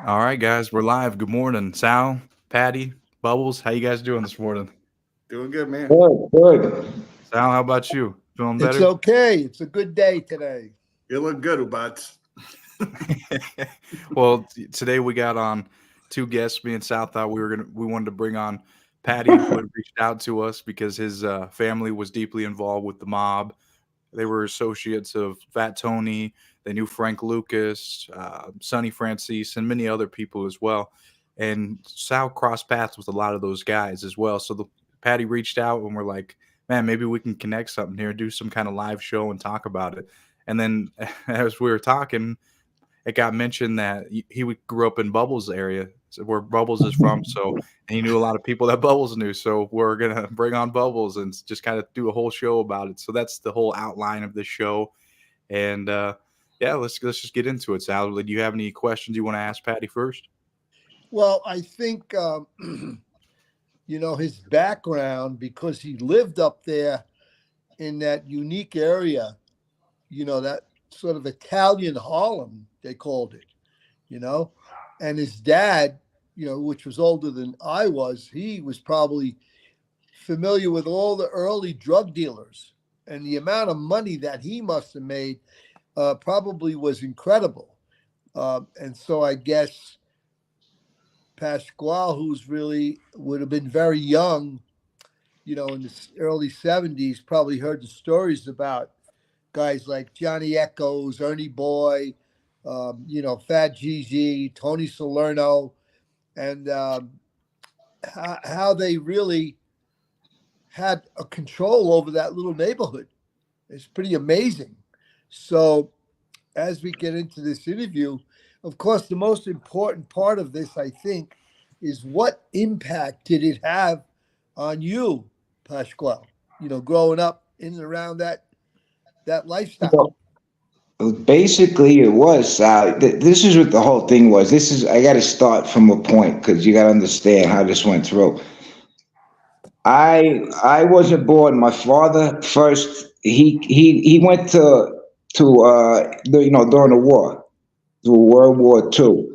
All right, guys, we're live. Good morning, Sal, Patty, Bubbles. How you guys doing this morning? Doing good, man. Good, good. Sal, how about you? Feeling It's better? okay. It's a good day today. You look good, Ubats. Well, today we got on two guests. Me and Sal thought we wanted to bring on Patty, who had reached out to us because his family was deeply involved with the mob. They were associates of Fat Tony. They knew Frank Lucas, Sonny Franzese, and many other people as well. And Sal crossed paths with a lot of those guys as well. So Patty reached out and we're like, man, maybe we can connect something here, do some kind of live show and talk about it. And then as we were talking, it got mentioned that he grew up in Bubbles area, so where Bubbles is from. So and he knew a lot of people that Bubbles knew. So we're gonna bring on Bubbles and just kind of do a whole show about it. So that's the whole outline of this show. And yeah, let's just get into it. Sal, do you have any questions you want to ask Patty first? Well, I think, his background, because he lived up there in that unique area, that sort of Italian Harlem, they called it, you know, and his dad, which was older than I was, he was probably familiar with all the early drug dealers, and the amount of money that he must have made probably was incredible. And so I guess Pasquale, who's really would have been very young, in the early 70s, probably heard the stories about guys like Johnny Echoes, Ernie Boy, Fat Gigi, Tony Salerno, and how they really had a control over that little neighborhood. It's pretty amazing. So as we get into this interview, of course, the most important part of this, I think, is what impact did it have on you, Pasquale? Growing up in and around that lifestyle. Basically, it was. This is what the whole thing was. I got to start from a point because you got to understand how this went through. I wasn't born. My father first. He went during the war, through World War II.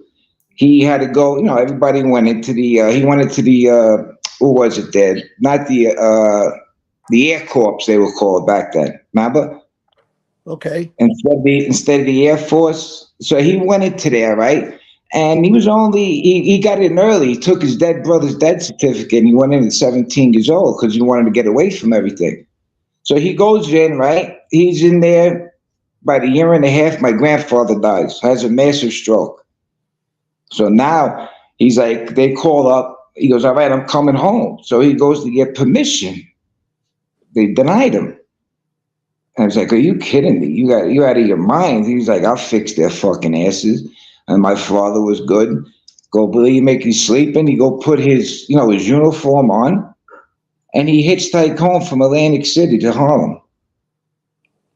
He had to go. Everybody went into the. He went into the. Who was it then? Not the Air Corps, they were called back then. Remember? Okay. Instead of the Air Force. So he went into there, right? And he got in early. He took his dead brother's death certificate and he went in at 17 years old because he wanted to get away from everything. So he goes in, right? He's in there. About a year and a half, my grandfather dies, has a massive stroke. So now he's like, they call up. He goes, all right, I'm coming home. So he goes to get permission. They denied him. And I was like, are you kidding me? You out of your mind. He's like, I'll fix their fucking asses. And my father was good. Go, will you make you sleeping? He go put his uniform on. And he hitchhiked home from Atlantic City to Harlem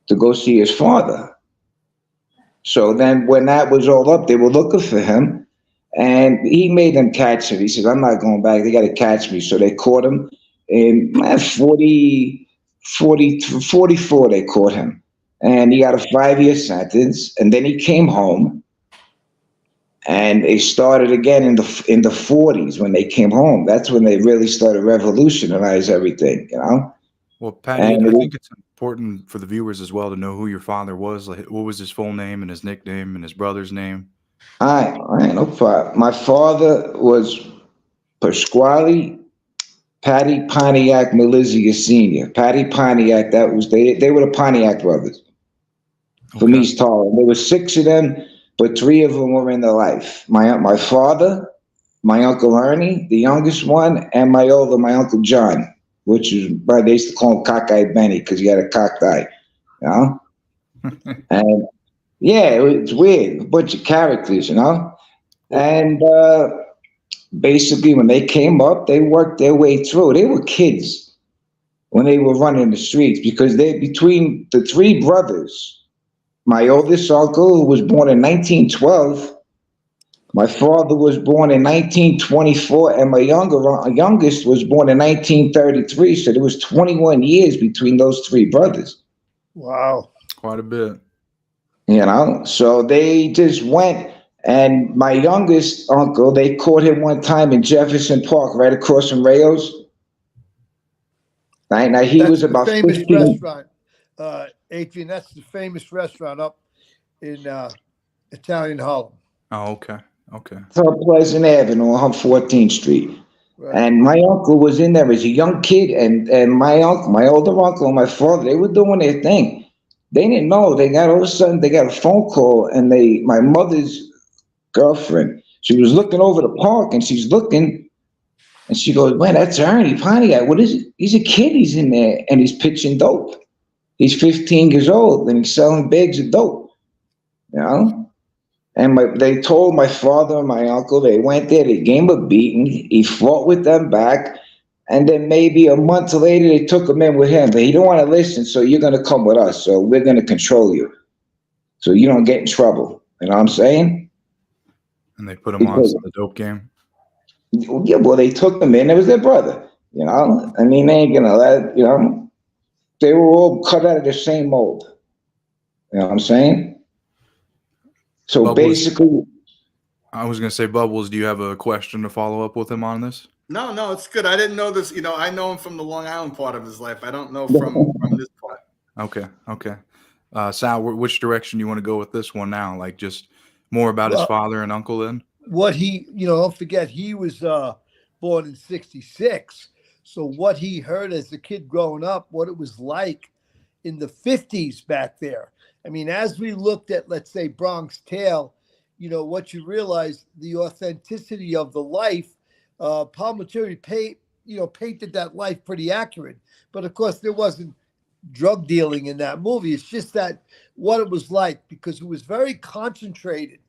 to go see his father. So then when that was all up, they were looking for him. And he made them catch him. He said, I'm not going back. They got to catch me. So they caught him. In 44, they caught him. And he got a 5-year sentence. And then he came home. And they started again in the 40s when they came home. That's when they really started revolutionize everything, Well, Patty, I think it's important for the viewers as well to know who your father was. Like, what was his full name and his nickname and his brother's name? All right, no problem. My father was Pasquale Patty Pontiac Malizia Sr. Patty Pontiac, they were the Pontiac brothers from Okay. East Harlem. There were 6 of them, but 3 of them were in their life. My father, my Uncle Ernie, the youngest one, and my Uncle John, which is, they used to call him Cockeye Benny because he had a cocked eye, And yeah, it's weird, a bunch of characters, And basically, when they came up, they worked their way through. They were kids when they were running the streets because between the 3 brothers, my oldest uncle, who was born in 1912, my father was born in 1924, and my youngest was born in 1933. So there was 21 years between those 3 brothers. Wow. Quite a bit. So they just went And my youngest uncle, they caught him one time in Jefferson Park, right across from Rayo's. Right now, he That's was the about famous 15. restaurant, Adrian. That's the famous restaurant up in Italian Harlem. Oh, okay. Okay. From Pleasant Avenue on 14th Street. Right. And my uncle was in there as a young kid, and my uncle, my older uncle, and my father, they were doing their thing. They didn't know. They got all of a sudden they got a phone call, and my mother's girlfriend, she was looking over the park, and she's looking, and she goes, "Man, that's Ernie Pontiac. What is it? He's a kid. He's in there, and he's pitching dope. He's 15 years old, and he's selling bags of dope, you know." And they told my father and my uncle, they went there, they gave him a beating. He fought with them back. And then maybe a month later, they took him in with him. But he don't want to listen, so you're going to come with us. So we're going to control you. So you don't get in trouble. You know what I'm saying? And they put him on to the dope game. Yeah, well, they took him in. It was their brother. You know? I mean, they ain't going to let, you know. They were all cut out of the same mold. You know what I'm saying? So Bubbles, basically, I was going to say, Bubbles, do you have a question to follow up with him on this? No, it's good. I didn't know this. You know, I know him from the Long Island part of his life. I don't know from this part. Okay. Sal, which direction you want to go with this one now? Like just more about his father and uncle then? What he, don't forget, he was born in 1966. So what he heard as a kid growing up, what it was like in the 1950s back there. I mean, as we looked at, let's say, Bronx Tale, what you realize, the authenticity of the life, Paul Maturi painted that life pretty accurate. But of course, there wasn't drug dealing in that movie. It's just that what it was like, because it was very concentrated.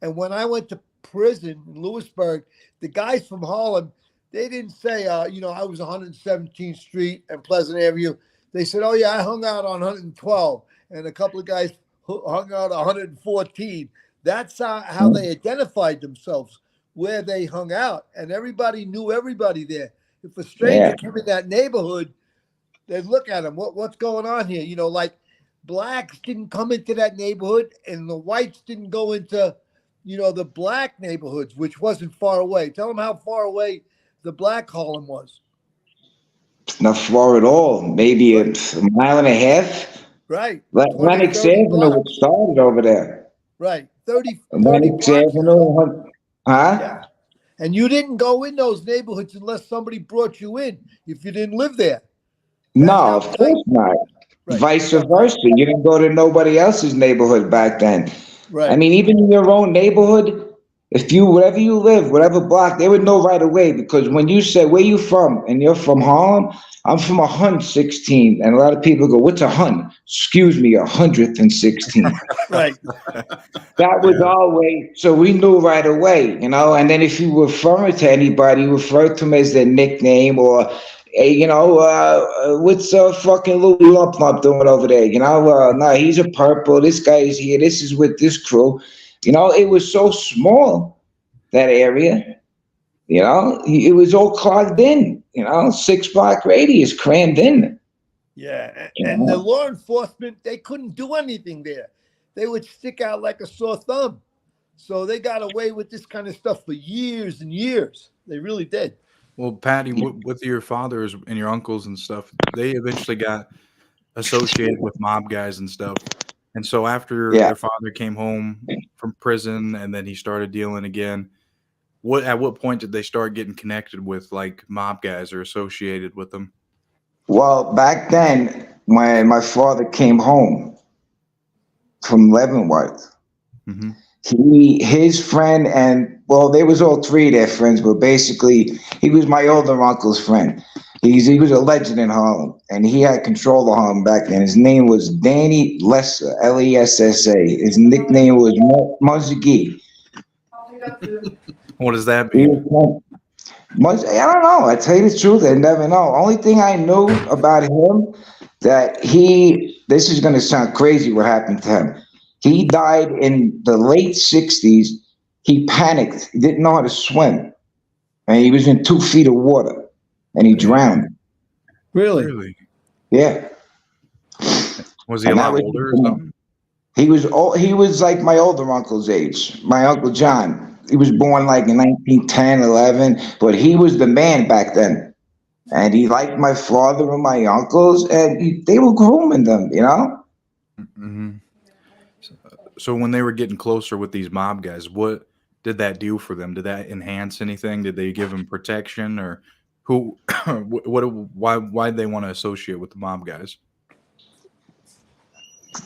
And when I went to prison in Lewisburg, the guys from Harlem, they didn't say, I was 117th Street and Pleasant Avenue. They said, oh, yeah, I hung out on 112. And a couple of guys hung out 114. That's how they identified themselves, where they hung out. And everybody knew everybody there. If a stranger came in that neighborhood, they'd look at him. What's going on here? Like blacks didn't come into that neighborhood and the whites didn't go into, the black neighborhoods, which wasn't far away. Tell them how far away the black Harlem was. Not far at all. Maybe a mile and a half. Right. Lennox Avenue started over there. Right. 30 Lennox Avenue. Huh? Yeah. And you didn't go in those neighborhoods unless somebody brought you in, if you didn't live there. No, of course not. Right. Vice versa. You didn't go to nobody else's neighborhood back then. Right. I mean, even in your own neighborhood, wherever you live, whatever block, they would know right away, because when you say, where you from? And you're from Harlem, I'm from 116. And a lot of people go, what's a hun? Excuse me, 116. Right. That was our way. So we knew right away, and then if you refer to anybody, you refer to them as their nickname or, what's fucking Louis Lump Lump doing over there? No, he's a purple. This guy is here. This is with this crew. It was so small, that area. It was all clogged in, 6-block radius crammed in. Yeah. And the law enforcement, they couldn't do anything there. They would stick out like a sore thumb. So they got away with this kind of stuff for years and years. They really did. Well, Patty, with your fathers and your uncles and stuff, they eventually got associated with mob guys and stuff. And so after their father came home from prison and then he started dealing again, at what point did they start getting connected with like mob guys or associated with them? Well, back then, when my father came home from Leavenworth, his friend they was all three of their friends, but basically he was my older uncle's friend. He was a legend in Harlem, and he had control of Harlem back then. His name was Danny Lesser, Lessa. His nickname was Muzzy. What does that mean? I don't know. I tell you the truth, I never know. Only thing I knew about him, that this is going to sound crazy what happened to him. He died in the late 60s. He panicked. He didn't know how to swim. And he was in 2 feet of water. And he drowned. Really? Yeah. Was he a lot older or something? He was like my older uncle's age. My uncle John. He was born like in 1910, 11, but he was the man back then. And he liked my father and my uncles, and they were grooming them, you know? Hmm. So when they were getting closer with these mob guys, what did that do for them? Did that enhance anything? Did they give them protection, or who? What? Why they want to associate with the mob guys?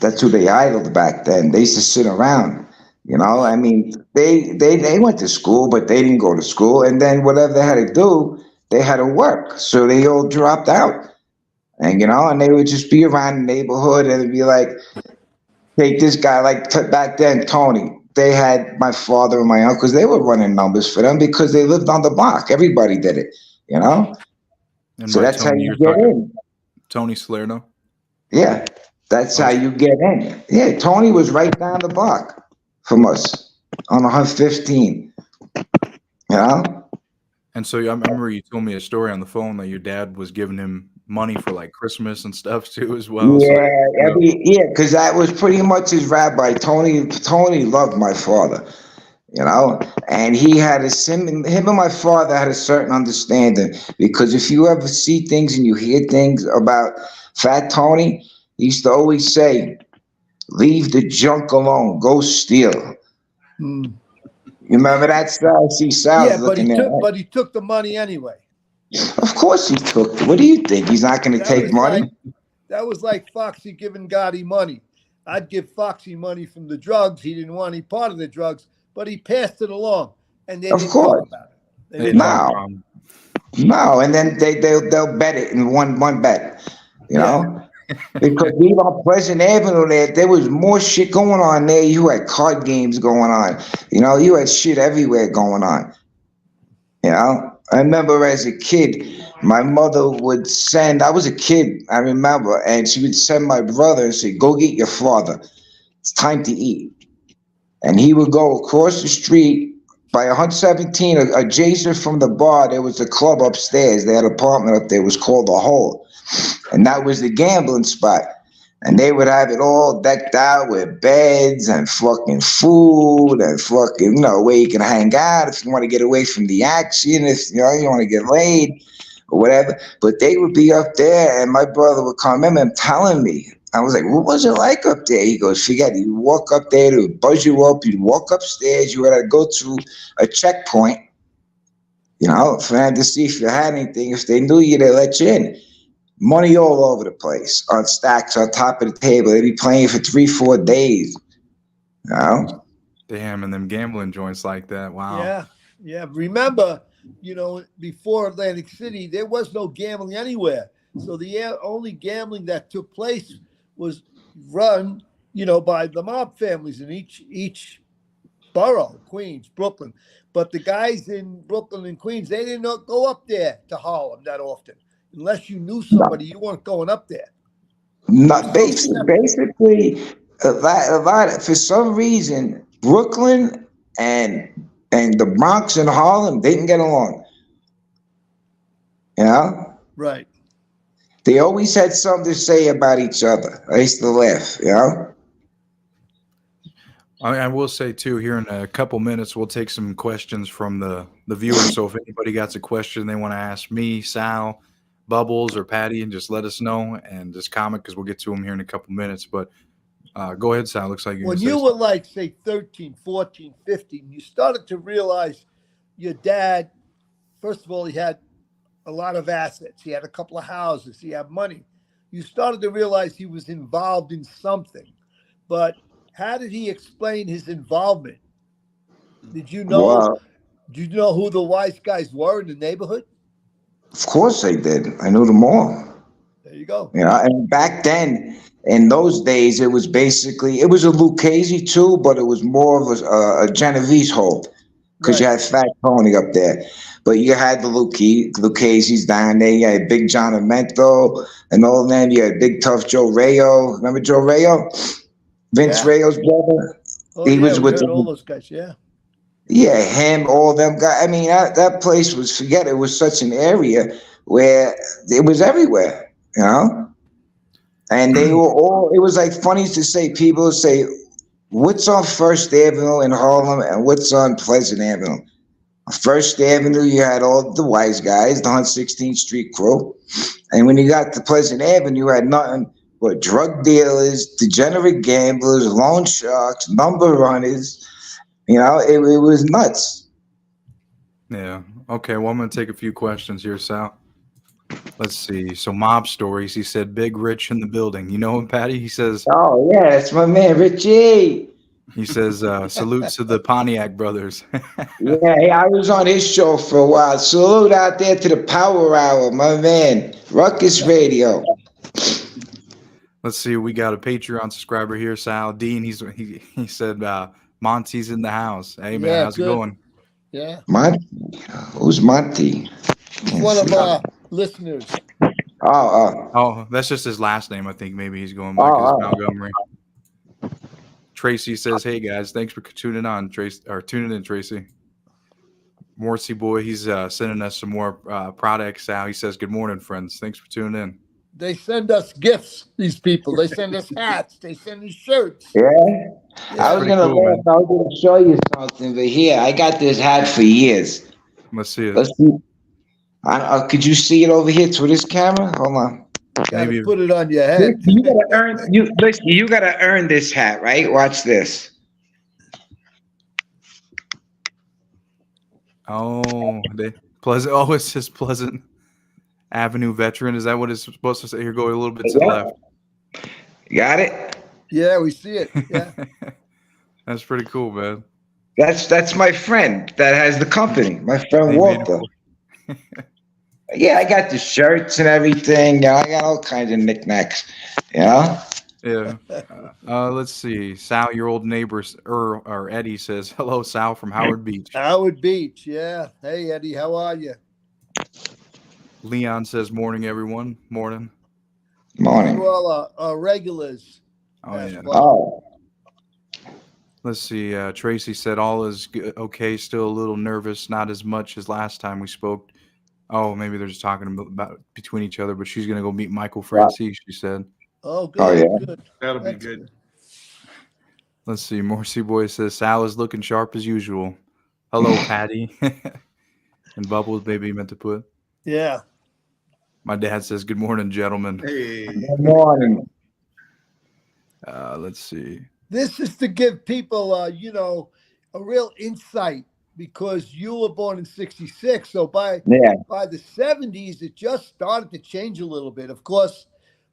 That's who they idled back then. They used to sit around, you know? I mean, they went to school, but they didn't go to school. And then whatever they had to do, they had to work. So they all dropped out. And, you know, and they would just be around the neighborhood and it'd be like, take this guy, like back then, Tony. They had my father and my uncles. They were running numbers for them because they lived on the block. Everybody did it, you know. And So by that's how Tony, you you're get talking in. Tony Salerno. Yeah, that's how you get in. Yeah, Tony was right down the block from us on 115. You know. And so I remember you told me a story on the phone that your dad was giving him money for like Christmas and stuff too, as well. So Yeah, because that was pretty much his rabbi. Tony loved my father, you know, and he had him and my father had a certain understanding because if you ever see things and you hear things about Fat Tony, he used to always say, "Leave the junk alone, go steal." Mm. You remember that, Sal? See, Sal's Yeah, looking at that. but he took the money anyway. Of course he took it. What do you think? He's not going to That take was money? that was like Foxy giving Gotti money. I'd give Foxy money from the drugs. He didn't want any part of the drugs, but he passed it along, and they Of didn't course. talk about it. They they didn't didn't have talk a No. problem. No, and then they'll bet it in one bet, you Yeah. know, because even on Pleasant Avenue there was more shit going on there. You had card games going on, you know, you had shit everywhere going on, you know. I remember as a kid, my mother would send. I was a kid, I remember, and she would send my brother and say, "Go get your father. It's time to eat." And he would go across the street by 117, adjacent from the bar. There was a club upstairs. They had an apartment up there. It was called The Hole, and that was the gambling spot. And they would have it all decked out with beds and fucking food and fucking, you know, where you can hang out if you want to get away from the action, if you know you want to get laid or whatever. But they would be up there, and my brother would come in and telling me. I was like, "What was it like up there?" He goes, "Forget it. You walk up there, they would buzz you up. You'd walk upstairs. You had to go through a checkpoint, you know, for them to see if you had anything. If they knew you, they let you in. Money all over the place, on stacks on top of the table. They'd be playing for 3-4 days, you know." Damn, and them gambling joints like that. Wow. Yeah, yeah. Remember, you know, before Atlantic City, there was no gambling anywhere. So the only gambling that took place was run, you know, by the mob families in each borough, Queens, Brooklyn. But the guys in Brooklyn and Queens, they did not go up there to Harlem that often. Unless you knew somebody, you weren't going up there. Not basically a lot for some reason Brooklyn and the Bronx and Harlem they didn't get along. You know, Right. they always had something to say about each other. I used to laugh. You know. I will say too, here in a couple minutes, we'll take some questions from the viewers. So if anybody got a question they want to ask me, Sal, Bubbles, or Patty, and just let us know and just comment because we'll get to them here in a couple minutes. But go ahead, Sal. Looks like you're When gonna say you were something. like, say, 13, 14, 15, you started to realize your dad, first of all, he had a lot of assets. He had a couple of houses. He had money. You started to realize he was involved in something. But how did he explain his involvement? Did you know? Well, Did you know who the wise guys were in the neighborhood? of course they did. I knew them all. There you go. You know, and back then, in those days, it was a Lucchese too, but it was more of a Genovese hold because you Right. had Fat Tony up there. But you had the Lucchese's down there. You had Big John Amento and all of them. You had Big Tough Joe Rayo. Remember Joe Rayo? Vince Yeah. Rayo's brother. Oh, He yeah, was we with heard all the, those guys. Yeah. yeah, him, all them guys. I mean, that place was, forget it, was such an area where it was everywhere, you know? And they were all, it was like funny to say, people say, what's on First Avenue in Harlem and what's on Pleasant Avenue? On First Avenue, you had all the wise guys, the 116th Street crew. And when you got to Pleasant Avenue, you had nothing but drug dealers, degenerate gamblers, loan sharks, number runners. You know, it was nuts. Yeah. Okay. Well, I'm going to take a few questions here, Sal. Let's see. So, mob stories. He said, Big Rich in the building. You know him, Patty? He says, Oh, yeah, that's my man, Richie. he says, salute to the Pontiac brothers. Yeah, hey, I was on his show for a while. Salute out there to the Power Hour, my man. Ruckus Radio. Let's see. We got a Patreon subscriber here, Sal Dean. He said, Monty's in the house. Hey, man, Yeah, how's good. it going? Yeah. Monty? Who's Monty? He's one of our listeners. Oh, that's just his last name. I think maybe he's going by because Montgomery. Tracy says, "Hey guys, thanks for tuning in, Tracy." Morsi boy, he's sending us some more products. Sal, he says, "Good morning, friends. Thanks for tuning in." They send us gifts. These people. They send us hats. They send us shirts. Yeah? Yeah. I was going to show you something, but here, I got this hat for years. Let's see it. Let's see. Could you see it over here to this camera? Hold on. Maybe Put it on your head. You gotta earn this hat, right? Watch this. Pleasant. Oh, it says Pleasant Avenue Veteran. Is that what it's supposed to say? Here, go a little bit to the left. You got it? Yeah, we see it. Yeah. That's pretty cool, man. That's my friend that has the company. My friend Walter. Yeah, I got the shirts and everything. You know, I got all kinds of knickknacks. You know? Yeah. Let's see. Sal, your old neighbor, or Eddie says, "Hello, Sal from Howard Beach." Howard Beach. Yeah. Hey, Eddie, how are you? Leon says, "Morning, everyone. Morning." Morning. Well, our regulars. Oh yeah. Oh. Let's see. Tracy said, "All is okay. Still a little nervous. Not as much as last time we spoke." Oh, maybe they're just talking about between each other. But she's gonna go meet Michael Franzese. She said. Oh, good. Oh, yeah. Good. That'll be good. Let's see. Morsi boy says, "Sal is looking sharp as usual." Hello, Patty. And Bubbles, maybe meant to put. Yeah. My dad says, "Good morning, gentlemen." Hey. Good morning. Let's see. This is to give people, a real insight because you were born in '66. So by the '70s, it just started to change a little bit. Of course,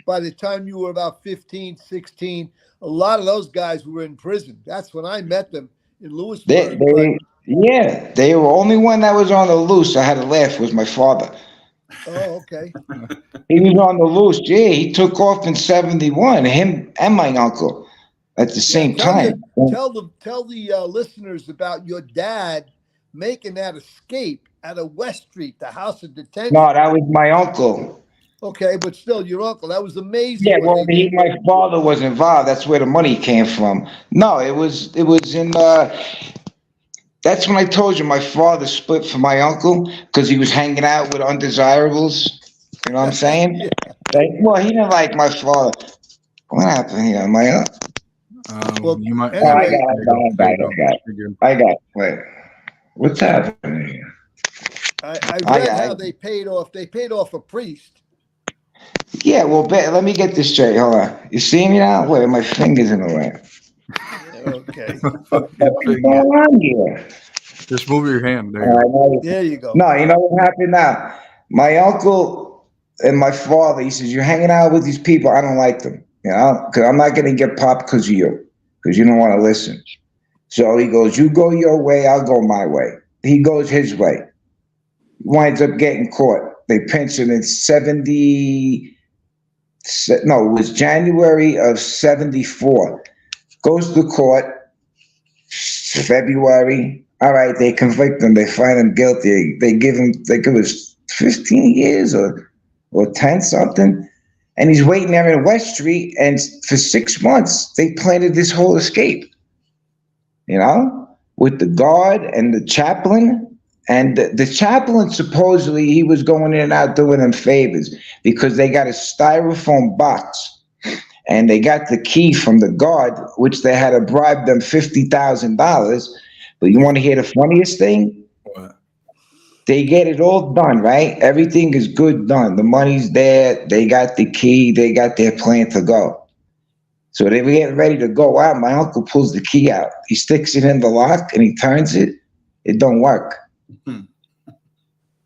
by the time you were about 15, 16, a lot of those guys were in prison. That's when I met them in Lewisburg. The only one that was on the loose. I had to laugh. Was my father. Oh, okay. He was on the loose. Yeah, he took off in '71. Him and my uncle at the same time. Tell the listeners about your dad making that escape out of West Street, the house of detention. No, that was my uncle. Okay, but still, your uncle. That was amazing. Yeah, well, my father was involved. That's where the money came from. No, it was in. That's when I told you my father split from my uncle because he was hanging out with undesirables. You know what I'm saying? Yeah. Well, he didn't like my father. What happened here? You might. Anyway, I got it. Wait, what's happening here? I read how they paid off a priest. Yeah, well, let me get this straight. Hold on. You see me now? Wait, my finger's in the way. Okay. What's going on here? Just move your hand. There you go. No, you know what happened now? My uncle and my father, he says, "You're hanging out with these people. I don't like them. You know, because I'm not going to get popped because of you, because you don't want to listen." So he goes, "You go your way, I'll go my way." He goes his way. Winds up getting caught. They pinched him in it was January of '74. Goes to court, February. All right, they convict him. They find him guilty. They give him, it was 15 years or 10 something. And he's waiting there in West Street. And for 6 months, they planted this whole escape, with the guard and the chaplain. And the chaplain, supposedly, he was going in and out doing them favors because they got a styrofoam box. and they got the key from the guard, which they had to bribe them $50,000. But you want to hear the funniest thing? What? They get it all done, right? Everything is good done. The money's there. They got the key. They got their plan to go. So they were getting ready to go out. My uncle pulls the key out. He sticks it in the lock and he turns it. It don't work.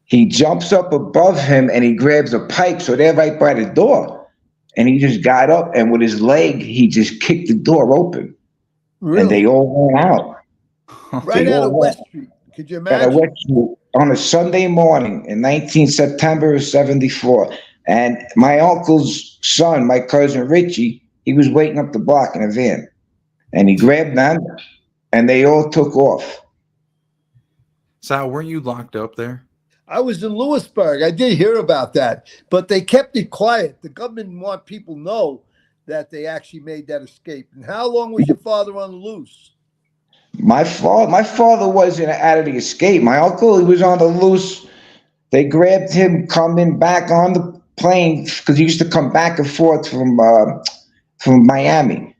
He jumps up above him and he grabs a pipe. So they're right by the door. And he just got up and with his leg, he just kicked the door open. Really? And they all went out. Right They out all of went West Street. Could you out of imagine? West Street on a Sunday morning in September of 74. And my uncle's son, my cousin Richie, he was waiting up the block in a van. And he grabbed them and they all took off. Sal, weren't you locked up there? I was in Lewisburg. I did hear about that, but they kept it quiet. The government didn't want people to know that they actually made that escape. And how long was your father on the loose? My father wasn't out of the escape. My uncle, he was on the loose. They grabbed him coming back on the plane because he used to come back and forth from Miami.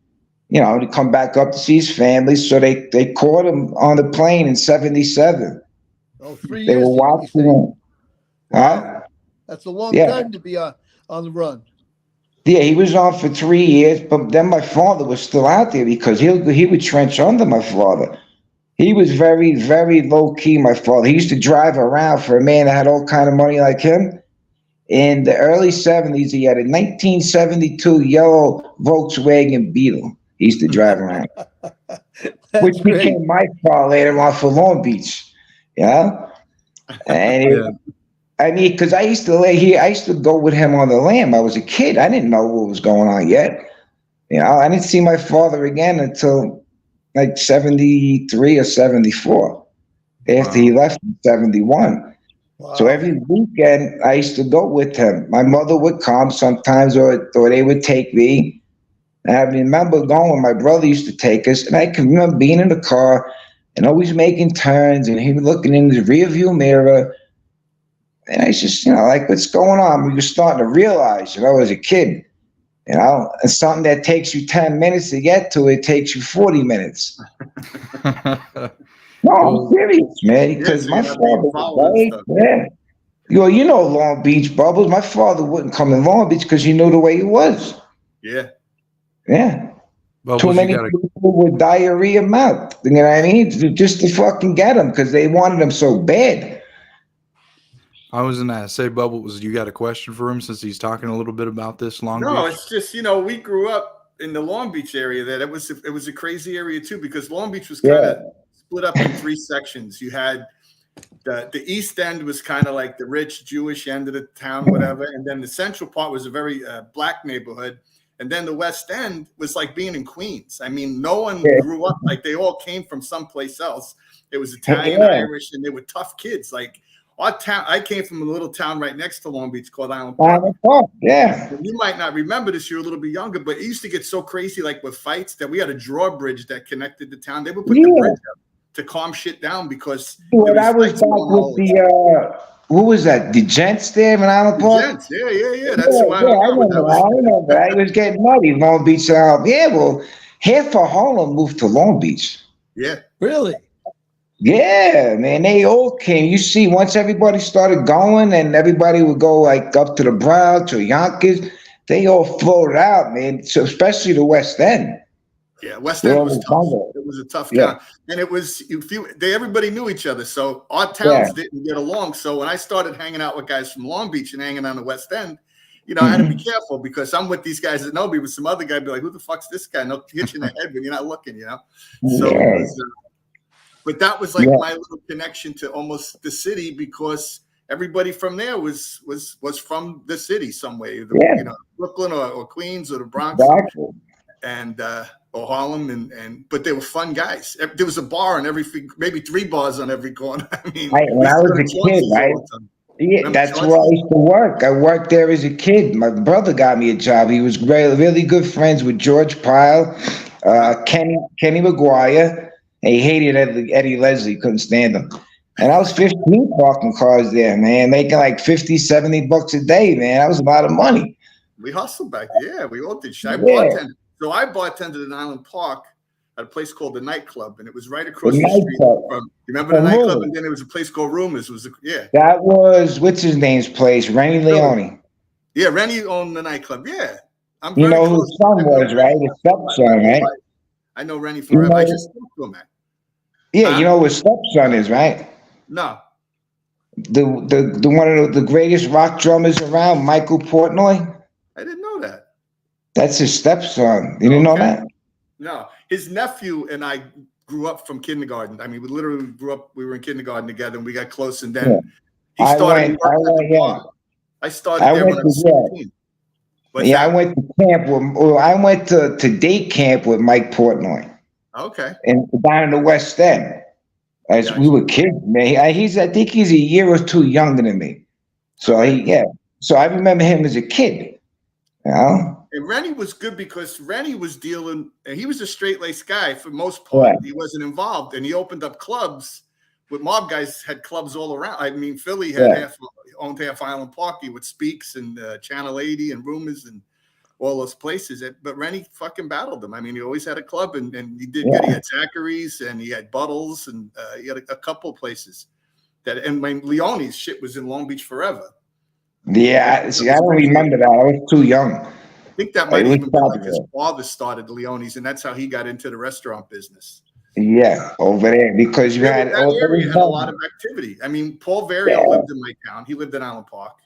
You know, to come back up to see his family. So they caught him on the plane in 77. Oh, 3 They years. were watching him. Huh? That's a long Yeah. time to be on the run. Yeah, he was on for 3 years, but then my father was still out there because he would trench under my father. He was very, very low key, my father. He used to drive around for a man that had all kind of money like him. In the early 70s, he had a 1972 yellow Volkswagen Beetle. He used to drive around, which became my car later on for Long Beach. Yeah, and I mean, because I used to lay here, I used to go with him on the lam. I was a kid. I didn't know what was going on yet. You know, I didn't see my father again until like 73 or 74 after he left in 71. Wow. So every weekend I used to go with him. My mother would come sometimes or they would take me. And I remember going, my brother used to take us, and I can remember being in the car and always making turns and him looking in the rear view mirror. And I just, you know, like, what's going on? We were starting to realize, you know, as a kid, you know, and something that takes you 10 minutes to get to it takes you 40 minutes. No, I'm serious, man, because my father was yeah. You know Long Beach, Bubbles. My father wouldn't come in Long Beach because he knew the way he was. Yeah. Yeah. Bubbles, too many people with diarrhea mouth. You know what I mean? Just to fucking get him because they wanted him so bad. I was going to say, Bubbles, you got a question for him since he's talking a little bit about this Long Beach? No, it's just, you know, we grew up in the Long Beach area. That it was a crazy area too because Long Beach was kind of split up in 3 sections. You had the East End was kind of like the rich Jewish end of the town, whatever, and then the central part was a very black neighborhood. And then the West End was like being in Queens. I mean, no one grew up like they all came from someplace else. It was Italian, Irish, and they were tough kids. Like our town, I came from a little town right next to Long Beach called Island Park. Yeah. And you might not remember this, you're a little bit younger, but it used to get so crazy, like with fights, that we had a drawbridge that connected the town. They would put the bridge up to calm shit down because when I was back with the who was that? The Gents there in Island Park? Gents, yeah. That's who I remember. I remember. I was getting muddy. Long Beach. Well, half of Harlem moved to Long Beach. Yeah. Really? Yeah, man. They all came. You see, once everybody started going and everybody would go like up to the Bronx or Yonkers, they all floated out, man. So especially the West End. Yeah, West End was tough. It was a tough town, and it was everybody knew each other, so our towns didn't get along. So when I started hanging out with guys from Long Beach and hanging on the West End, you know, I had to be careful because I'm with these guys that know me, but some other guy be like, "Who the fuck's this guy?" And they'll hit you in the head when you're not looking, you know. So, it was, but that was like my little connection to almost the city because everybody from there was from the city some way, you know, Brooklyn or Queens or the Bronx. Exactly. And or Harlem, but they were fun guys. There was a bar on maybe 3 bars on every corner. I mean, when I was a kid, right? Yeah, that's where I used to work. I worked there as a kid. My brother got me a job. He was really good friends with George Pyle, Kenny McGuire. And he hated Eddie Leslie, couldn't stand him. And I was 15 parking cars there, man, making like $50, $70 a day, man. That was a lot of money. We hustled back there. Yeah, we all did shit. I Yeah. bartended. So I bartended in Island Park at a place called the Nightclub, and it was right across the street Nightclub. from. You remember the Oh, nightclub? really? And then there was a place called Rumors. It was yeah. That was what's his name's place, Rennie Leone. Yeah, Rennie owned the nightclub. Yeah, I'm You very know who close his son to was, right? His stepson, right? I know Rennie forever. know- I just spoke to him, man. Yeah, you know who his stepson is, right? No. The one of the greatest rock drummers around, Michael Portnoy. I didn't know that. That's his stepson. You didn't know that? No, his nephew and I grew up from kindergarten. I mean, we literally grew up. We were in kindergarten together, and we got close. And then he started. I started there when I was 17. I went to camp with. I went to date camp with Mike Portnoy. Okay. And down in the West End, as we were kids, man. I think he's a year or two younger than me. So So I remember him as a kid. You know. And Rennie was good because Rennie was dealing, and he was a straight-laced guy for the most part. Yeah. He wasn't involved, and he opened up clubs. With mob guys had clubs all around. I mean, Philly had owned half Island Park with Speaks and Channel 80 and Rumors and all those places. But Rennie fucking battled them. I mean, he always had a club, and he did good. He had Zachary's, and he had Buttles, and he had a couple places. And when Leone's shit was in Long Beach forever. Yeah, see, I don't remember that. I was too young. I think that might even be like his father started Leone's, and that's how he got into the restaurant business. Yeah, over there because you had that area had a lot of activity. I mean, Paul Vario lived in my town. He lived in Island Park,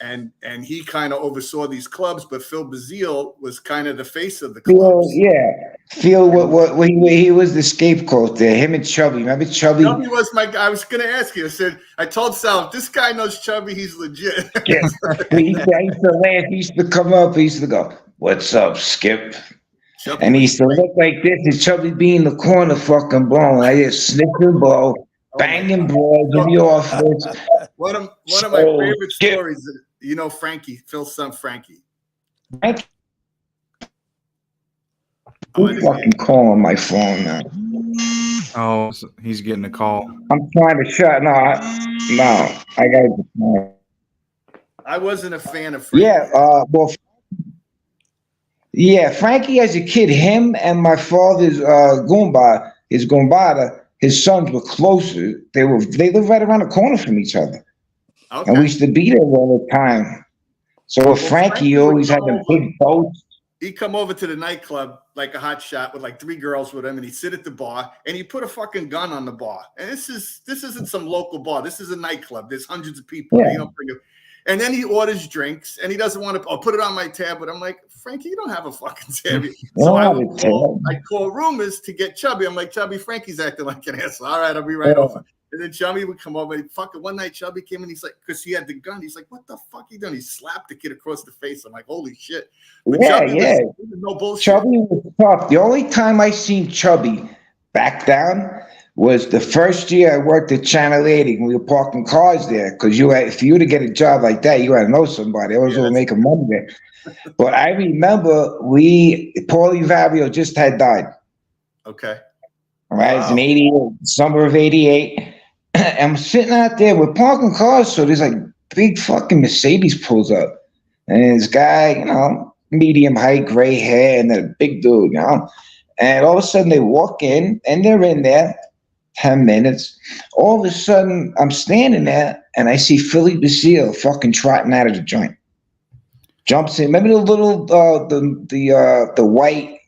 and he kind of oversaw these clubs. But Phil Bazile was kind of the face of the clubs. Phil, he was the scapegoat there. Him and Chubby. Remember Chubby? Chubby was my guy. I was going to ask you. I told Sal, if this guy knows Chubby, he's legit. Yeah. He used to laugh. He used to come up. He used to go, "What's up, Skip?" Chubby, and he used to look like this, and Chubby be in the corner fucking blowing. I just snip and blow, banging broads in the office. One of my favorite stories, you know, Frankie, Phil's son, Frankie. Frankie? Who's fucking calling my phone now? Oh, he's getting a call. I'm trying to shut. No, I got. I wasn't a fan of Frankie. Yeah, Frankie as a kid, him and my father's Goombada, his sons were closer. They lived right around the corner from each other. Okay. And we used to be there all the time. So with Frankie always had them big boats. He'd come over to the nightclub like a hot shot with like 3 girls with him, and he'd sit at the bar and he'd put a fucking gun on the bar. And this isn't some local bar. This is a nightclub. There's hundreds of people. Yeah. You don't bring it. And then he orders drinks, and he doesn't want to. I'll put it on my tab, but I'm like, Frankie, you don't have a fucking tab. So I call Rumors to get Chubby. I'm like, Chubby, Frankie's acting like an asshole. All right, I'll be right over. And then Chubby would come over. And fucking one night, Chubby came in. He's like, because he had the gun. He's like, what the fuck you doing? He slapped the kid across the face. I'm like, holy shit. But Chubby was no bullshit. Chubby was tough. The only time I seen Chubby back down was the first year I worked at Channel 80 and we were parking cars there because if you were to get a job like that, you had to know somebody. I was going to make money there. But I remember Paulie Vario just had died. Okay. All right, it's in 88, summer of 88. And I'm sitting out there, we're parking cars, so there's like big fucking Mercedes pulls up. And this guy, you know, medium height, gray hair, and then a big dude, you know. And all of a sudden they walk in and they're in there. 10 minutes. All of a sudden, I'm standing there and I see Philly Bazile fucking trotting out of the joint. Jumps in. Remember the little the white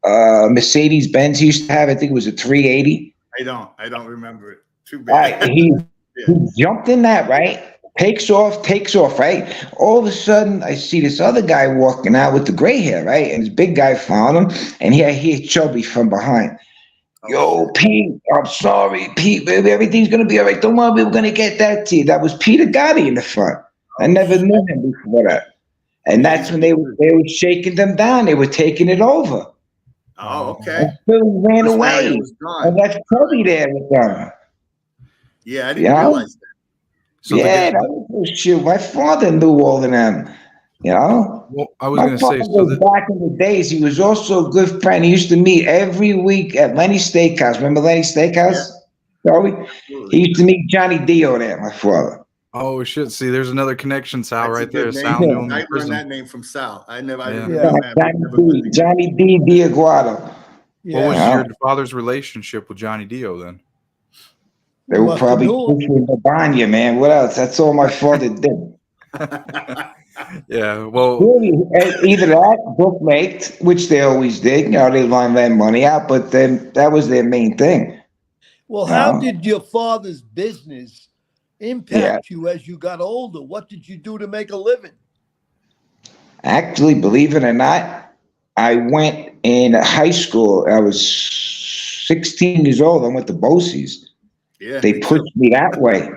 Mercedes Benz he used to have? I think it was a 380. I don't remember it. Too bad. Right, he jumped in that, right? Takes off, right? All of a sudden, I see this other guy walking out with the gray hair, right? And this big guy found him, and he hears Chubby from behind. Yo, Pete, I'm sorry, Pete, baby, everything's going to be all right. Don't worry, we're going to get that to you. That was Peter Gotti in the front. I never knew him before that. And that's when they were shaking them down. They were taking it over. Oh, okay. And Philly ran away. And that's Chubby there with them. Yeah, I didn't realize that. So that was shit. My father knew all of them. You know? Well, I was going to say, back in the days, he was also a good friend. He used to meet every week at Lenny's Steakhouse. Remember Lenny's Steakhouse? Yeah. He used to meet Johnny Dio there, my father. Oh shit! See, there's another connection, Sal, That's a right there. good Sal name. knew him I in learned prison. that name from Sal. I didn't Yeah, know that. We've never been together. Johnny D. Diaguado. What was Yeah. your father's relationship with Johnny Dio then? They You were must have probably knew him. pushing the Banya, man. What else? That's all my father did. Yeah, well, Really, either that, bookmate, which they always did. You know, they loaned their money out, but then that was their main thing. Well, You how know? did your father's business Yeah. impact you as you got older? What did you do to make a living? Actually, believe it or not, I went in high school. I was 16 years old. I went to BOCES. Yeah, They me too. pushed me that way.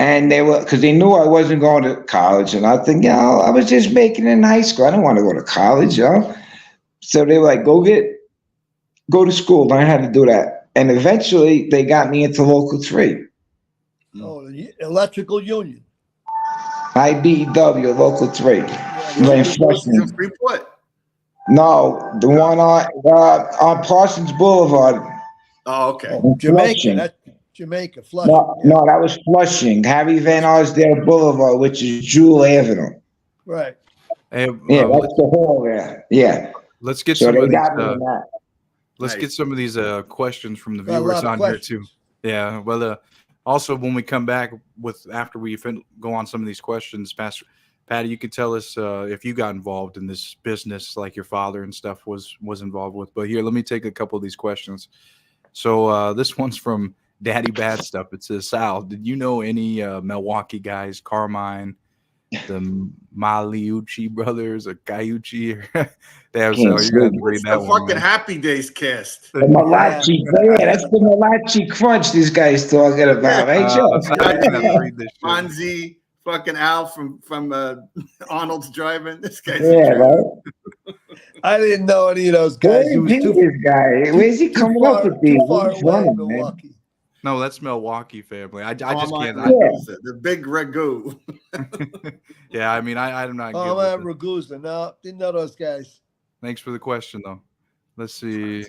And they were, because they knew I wasn't going to college. And I think, I was just making it in high school. I didn't want to go to college, So they were like, go to school, learn how to do that. And eventually they got me into Local 3. Oh, the Electrical Union. IBEW, Local 3. Yeah, Right in This was in Flushing. Freeport. No, the one on Parsons Boulevard Oh, okay. in Jamaica. Flushing. That's Jamaica, Flushing. No, Yeah. no, that was Flushing. Harry Van Arsdale Boulevard, which is Jewel Avenue. Right. hey, Yeah, that's the hall there. Yeah. let's get So some they of these. got me in that. Let's Nice. get some of these questions from the Got a viewers lot of on here questions. too. Yeah. Well, also when we come back after we go on some of these questions, Pastor Patty, you could tell us if you got involved in this business like your father and stuff was involved with. But here, let me take a couple of these questions. So this one's from Daddy Bad Stuff. It says, Sal, did you know any Milwaukee guys, Carmine, the Maliucci brothers, or Cayucci? Damn, Sal, you're gonna have to read It's that the one, fucking man. Happy Days cast. The Malachi, yeah, that's the Malachi crunch this guy's talking about, right, Joe? Sal, you're gonna have to read this shit. Fonzie, fucking Al from Arnold's Driving. This guy's Yeah, a trip. right? I didn't know any of those guys. It Where was is too, this guy? Where's he coming up with these? too far Who's away in running, man? Milwaukee. No, that's Milwaukee family. I just Carmine can't. Ragusa, the big ragu. Yeah, I mean, I'm not Oh, good man, with it. Ragusa. No, didn't know those guys. Thanks for the question, though. Let's see.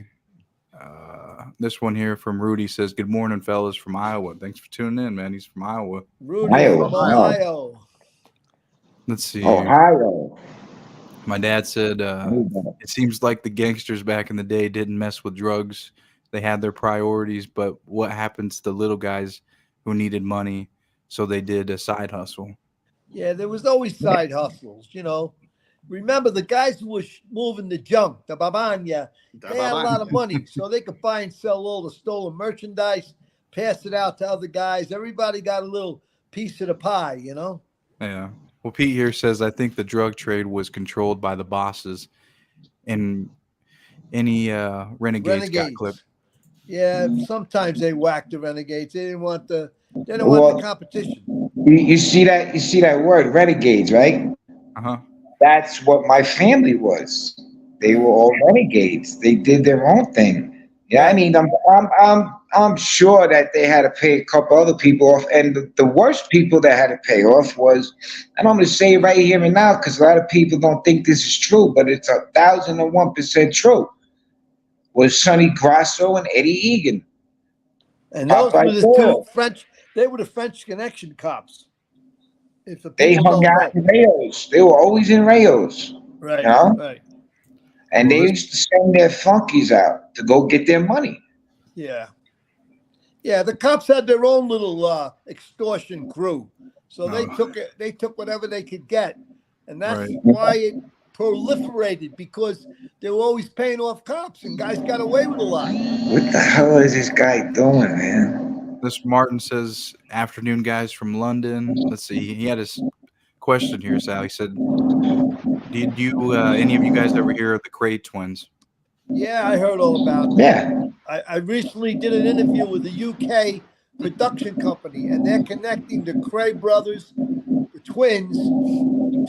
This one here from Rudy says, "Good morning, fellas from Iowa. Thanks for tuning in, man. He's from Iowa. Rudy Iowa, from wow. Ohio. Let's see. Ohio. My dad said it seems like the gangsters back in the day didn't mess with drugs. They had their priorities, but what happens to little guys who needed money? So they did a side hustle. Yeah, there was always side hustles, you know. Remember, the guys who were moving the junk, the babanya, they had a lot of money, so they could buy and sell all the stolen merchandise, pass it out to other guys. Everybody got a little piece of the pie, you know? Yeah. Well, Pete here says, I think the drug trade was controlled by the bosses, and any renegades got clipped. Yeah, sometimes they whacked the renegades. They didn't want the competition. You see that word, renegades, right? Uh-huh. That's what my family was. They were all renegades. They did their own thing. Yeah, I mean, I'm sure that they had to pay a couple other people off, and the worst people that had to pay off was, and I'm going to say it right here and now because a lot of people don't think this is true, but it's 1,001% true. Was Sonny Grasso and Eddie Egan. And those were the two French. They were the French Connection cops. If the They people hung don't out know. in Rayos. They were always in Rayos. Right. You know? Right. And they used to send their flunkies out to go get their money. Yeah. Yeah, the cops had their own little extortion crew. So they took it. They took whatever they could get. And that's why it proliferated, because they were always paying off cops and guys got away with a lot. What the hell is this guy doing, man? This Martin says, afternoon, guys from London. Let's see. He had his question here, Sal. He said, did you, any of you guys ever hear of the Cray twins? Yeah, I heard all about that. Yeah. I recently did an interview with a UK production company, and they're connecting the Cray brothers, the twins,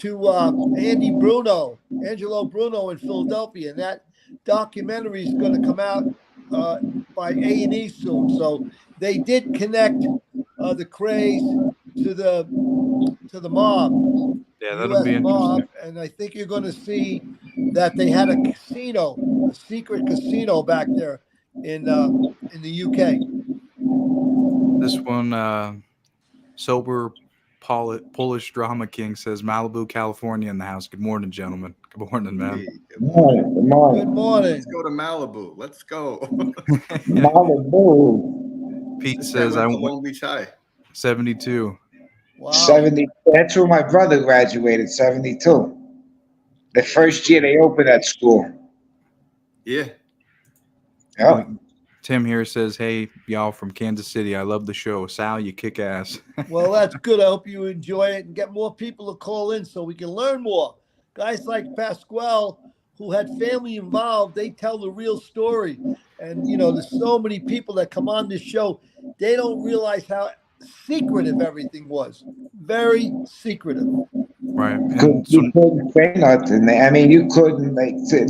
to Angelo Bruno in Philadelphia. And that documentary is going to come out by A&E soon. So they did connect the Crays to the mob. Yeah, that'll be interesting. Mob, and I think you're going to see that they had a casino, a secret casino back there in the UK. This one, Sober Polish Drama King says Malibu, California in the house. Good morning, gentlemen. Good morning, man. Hey, Good morning. Good morning. Good morning. let's go to Malibu. Let's go. Malibu. Pete This guy says I went to went Long Beach High. 72. Wow. 70. That's where my brother graduated, 72. The first year they opened that school. Yeah. Yeah. Tim here says, hey, y'all from Kansas City. I love the show. Sal, you kick ass. Well, that's good. I hope you enjoy it and get more people to call in so we can learn more. Guys like Pasquale, who had family involved, they tell the real story. And, you know, there's so many people that come on this show, they don't realize how secretive everything was. Very secretive. Right. And You couldn't say nothing. I mean, you couldn't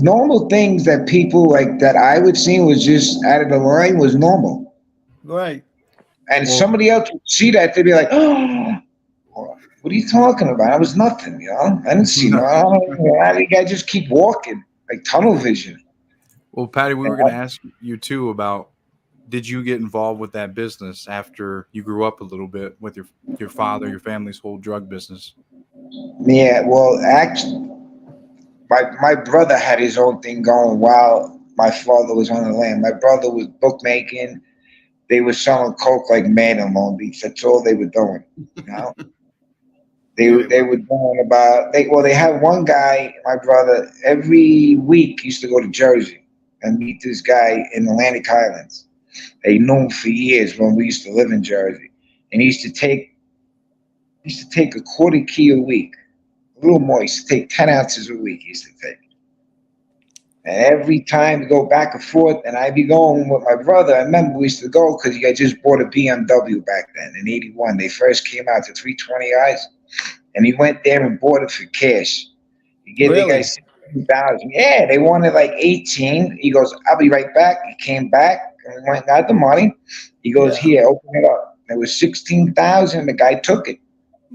normal things that people like that I would see was just out of the line was normal. Right. And Well- somebody else would see that, they'd be like, "Oh, what are you talking about? I was nothing, you know. I didn't see no. I think I just keep walking like tunnel vision." Well, Patty, we were going to ask you too about, did you get involved with that business after you grew up a little bit with your father, your family's whole drug business? Yeah, well, actually, my brother had his own thing going while my father was on the land. My brother was bookmaking. They were selling coke like mad in Long Beach. That's all they were doing, you know. They were doing about they had one guy, my brother, every week used to go to Jersey and meet this guy in Atlantic Highlands. They knew him for years when we used to live in Jersey, and he used to take a quarter key a week, a little more. He used to take 10 ounces a week. He used to take, and every time we go back and forth, and I'd be going with my brother. I remember we used to go because he had just bought a BMW back then in '81. They first came out to 320i's. And he went there and bought it for cash. He gave the guy 16,000. Yeah, they wanted like 18. He goes, "I'll be right back." He came back and went and got the money. He goes, "Here, open it up." And it was 16,000. The guy took it.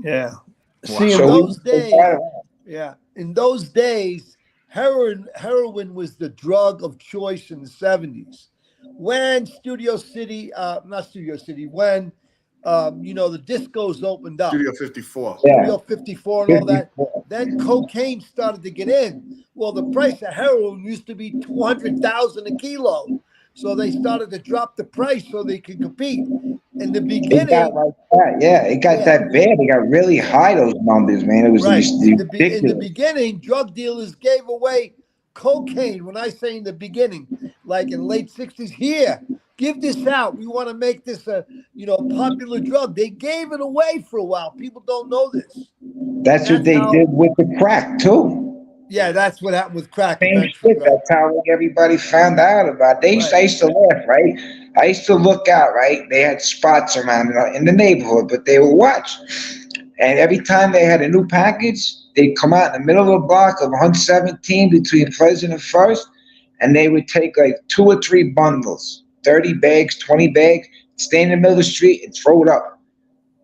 Yeah. Wow. See, in So those days, heroin was the drug of choice in the 70s. When when the discos opened up. Studio 54. Studio 54 and all that. Then cocaine started to get in. Well, the price of heroin used to be $200,000 a kilo. So they started to drop the price so they could compete. In the beginning, it got like that. Yeah, it got that bad. It got really high, those numbers, man. It was ridiculous. In the beginning, drug dealers gave away cocaine. When I say in the beginning, like in late 60s, here, give this out. We want to make this a popular drug. They gave it away for a while. People don't know this. That's what they did with the crack too. Yeah, that's what happened with crack. Same shit. That's how everybody found out about it. I used to laugh, right? I used to look out, right? They had spots around in the neighborhood, but they would watch. And every time they had a new package, they'd come out in the middle of the block of 117 between Pleasant and First, and they would take like 2 or 3 bundles, 30 bags, 20 bags, stay in the middle of the street and throw it up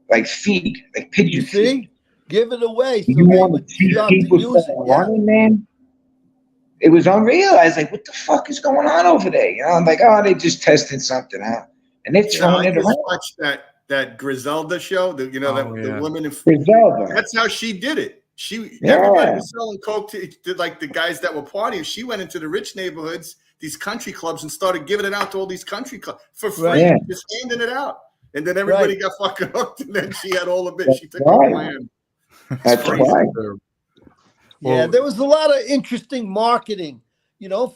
like feed, like pigeon feed. Give it away. So you want to see people running, man? It was unreal. I was like, what the fuck is going on over there? You know, I'm like, oh, they just testing something out. And they're throwing it around. I watched that Griselda show, the woman in Griselda. That's how she did it. Everybody was selling coke to like the guys that were partying. She went into the rich neighborhoods, these country clubs, and started giving it out to all these country clubs for free, just handing it out. And then everybody got fucking hooked, and then she had all of it. She took the land. That's right. Yeah, there was a lot of interesting marketing.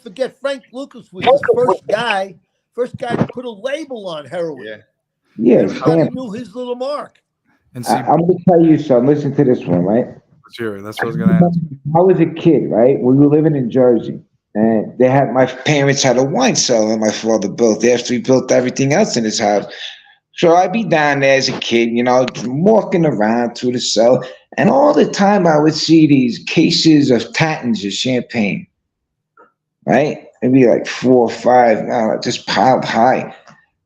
Forget Frank Lucas was the first guy to put a label on heroin. Yeah. Everybody knew his little mark. And see, I'm going to tell you something. Listen to this one, right? Sure, that's what I was going to ask. I was a kid, right? We were living in Jersey. And my parents had a wine cellar that my father built after he built everything else in his house. So I'd be down there as a kid, walking around through the cellar. And all the time I would see these cases of Tatons of champagne, right? It'd be like 4 or 5, just piled high.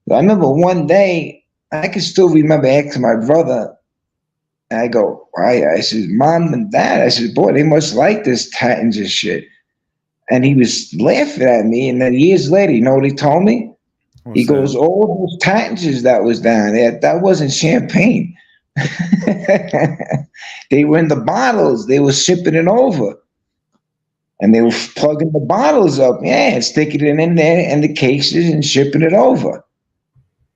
I remember one day, I can still remember asking my brother, and I go, why? I said, Mom and Dad, I said, boy, they must like this Tatons and shit. And he was laughing at me. And then years later, you know what he told me? He goes, all those Tatons that was down there, that wasn't champagne. They were in the bottles. They were shipping it over. And they were plugging the bottles up, and sticking it in there in the cases and shipping it over.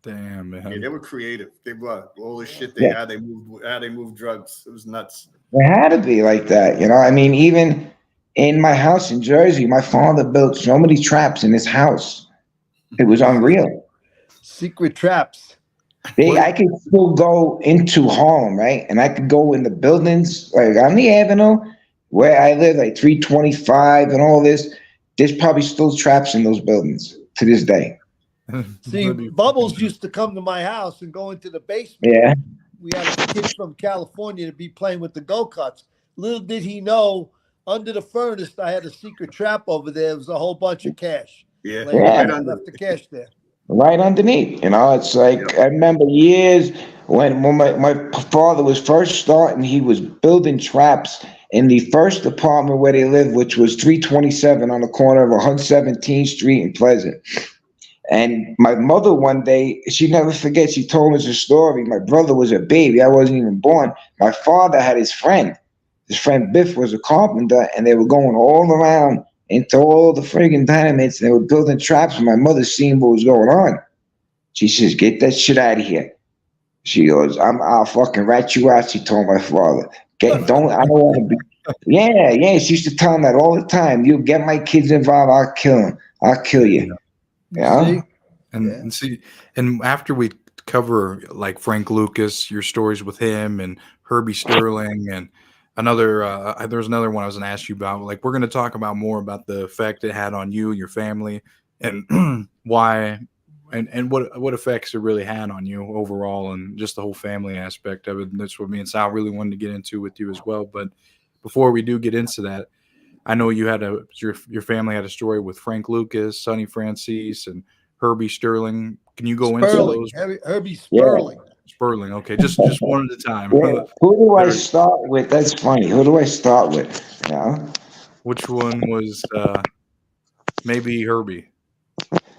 Damn, man. Yeah, they were creative. They were all the shit they Yeah, had. They moved drugs. It was nuts. it had to be like that. I mean, even in my house in Jersey, my father built so many traps in his house. It was unreal. Secret traps. What? I could still go into Harlem, right? And I could go in the buildings, like on the avenue where I live, like 325 and all this. There's probably still traps in those buildings to this day. See, That'd be Bubbles fucking- used to come to my house and go into the basement. Yeah. We had a kid from California to be playing with the go-karts. Little did he know, under the furnace, I had a secret trap over there. It was a whole bunch of cash. Yeah, Laying Yeah. there. I left the cash there. Right underneath. It's like I remember years when my father was first starting, he was building traps in the first apartment where they lived, which was 327 on the corner of 117th Street in Pleasant. And my mother one day, she never forgets, she told us a story. My brother was a baby. I wasn't even born. My father had his friend. His friend Biff was a carpenter, and they were going all around into all the friggin' dynamites, and they were building traps, and my mother seen what was going on. She says, "Get that shit out of here." She goes, I'll fucking rat you out," she told my father. I don't want to be. Yeah, yeah. She used to tell him that all the time. "You get my kids involved, I'll kill them. I'll kill you." Yeah. See? and see, and after we cover like Frank Lucas, your stories with him, and Herby Sterling, and there's another one I was going to ask you about. Like, we're going to talk about more about the effect it had on you, your family, and why, and what effects it really had on you overall, and just the whole family aspect of it. And that's what me and Sal really wanted to get into with you as well. But before we do get into that, I know you had your family had a story with Frank Lucas, Sonny Franzese, and Herby Sterling. Can you go into Sperling. those? Herbie Sperling. Sperling. Okay, just one at a time. Yeah. Who do I start with? That's funny. Who do I start with? Which one was maybe Herby?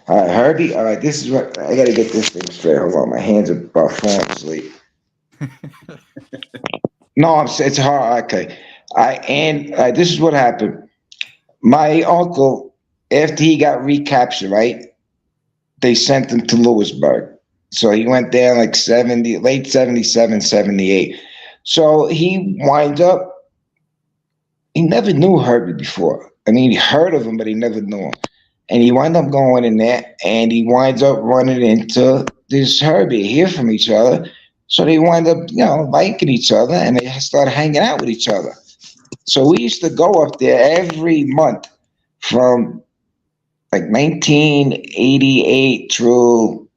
All right, Herbie. All right, this is what I got to get this thing straight. Hold on, my hands are about falling asleep. No, it's hard. Okay, this is what happened. My uncle, after he got recaptured, right? They sent him to Lewisburg. So he went there like late 77, 78. So he winds up, he never knew Herbie before. I mean, he heard of him, but he never knew him. And he wound up going in there, and he winds up running into this Herbie, hear from each other. So they wind up, liking each other, and they started hanging out with each other. So we used to go up there every month from like 1988 through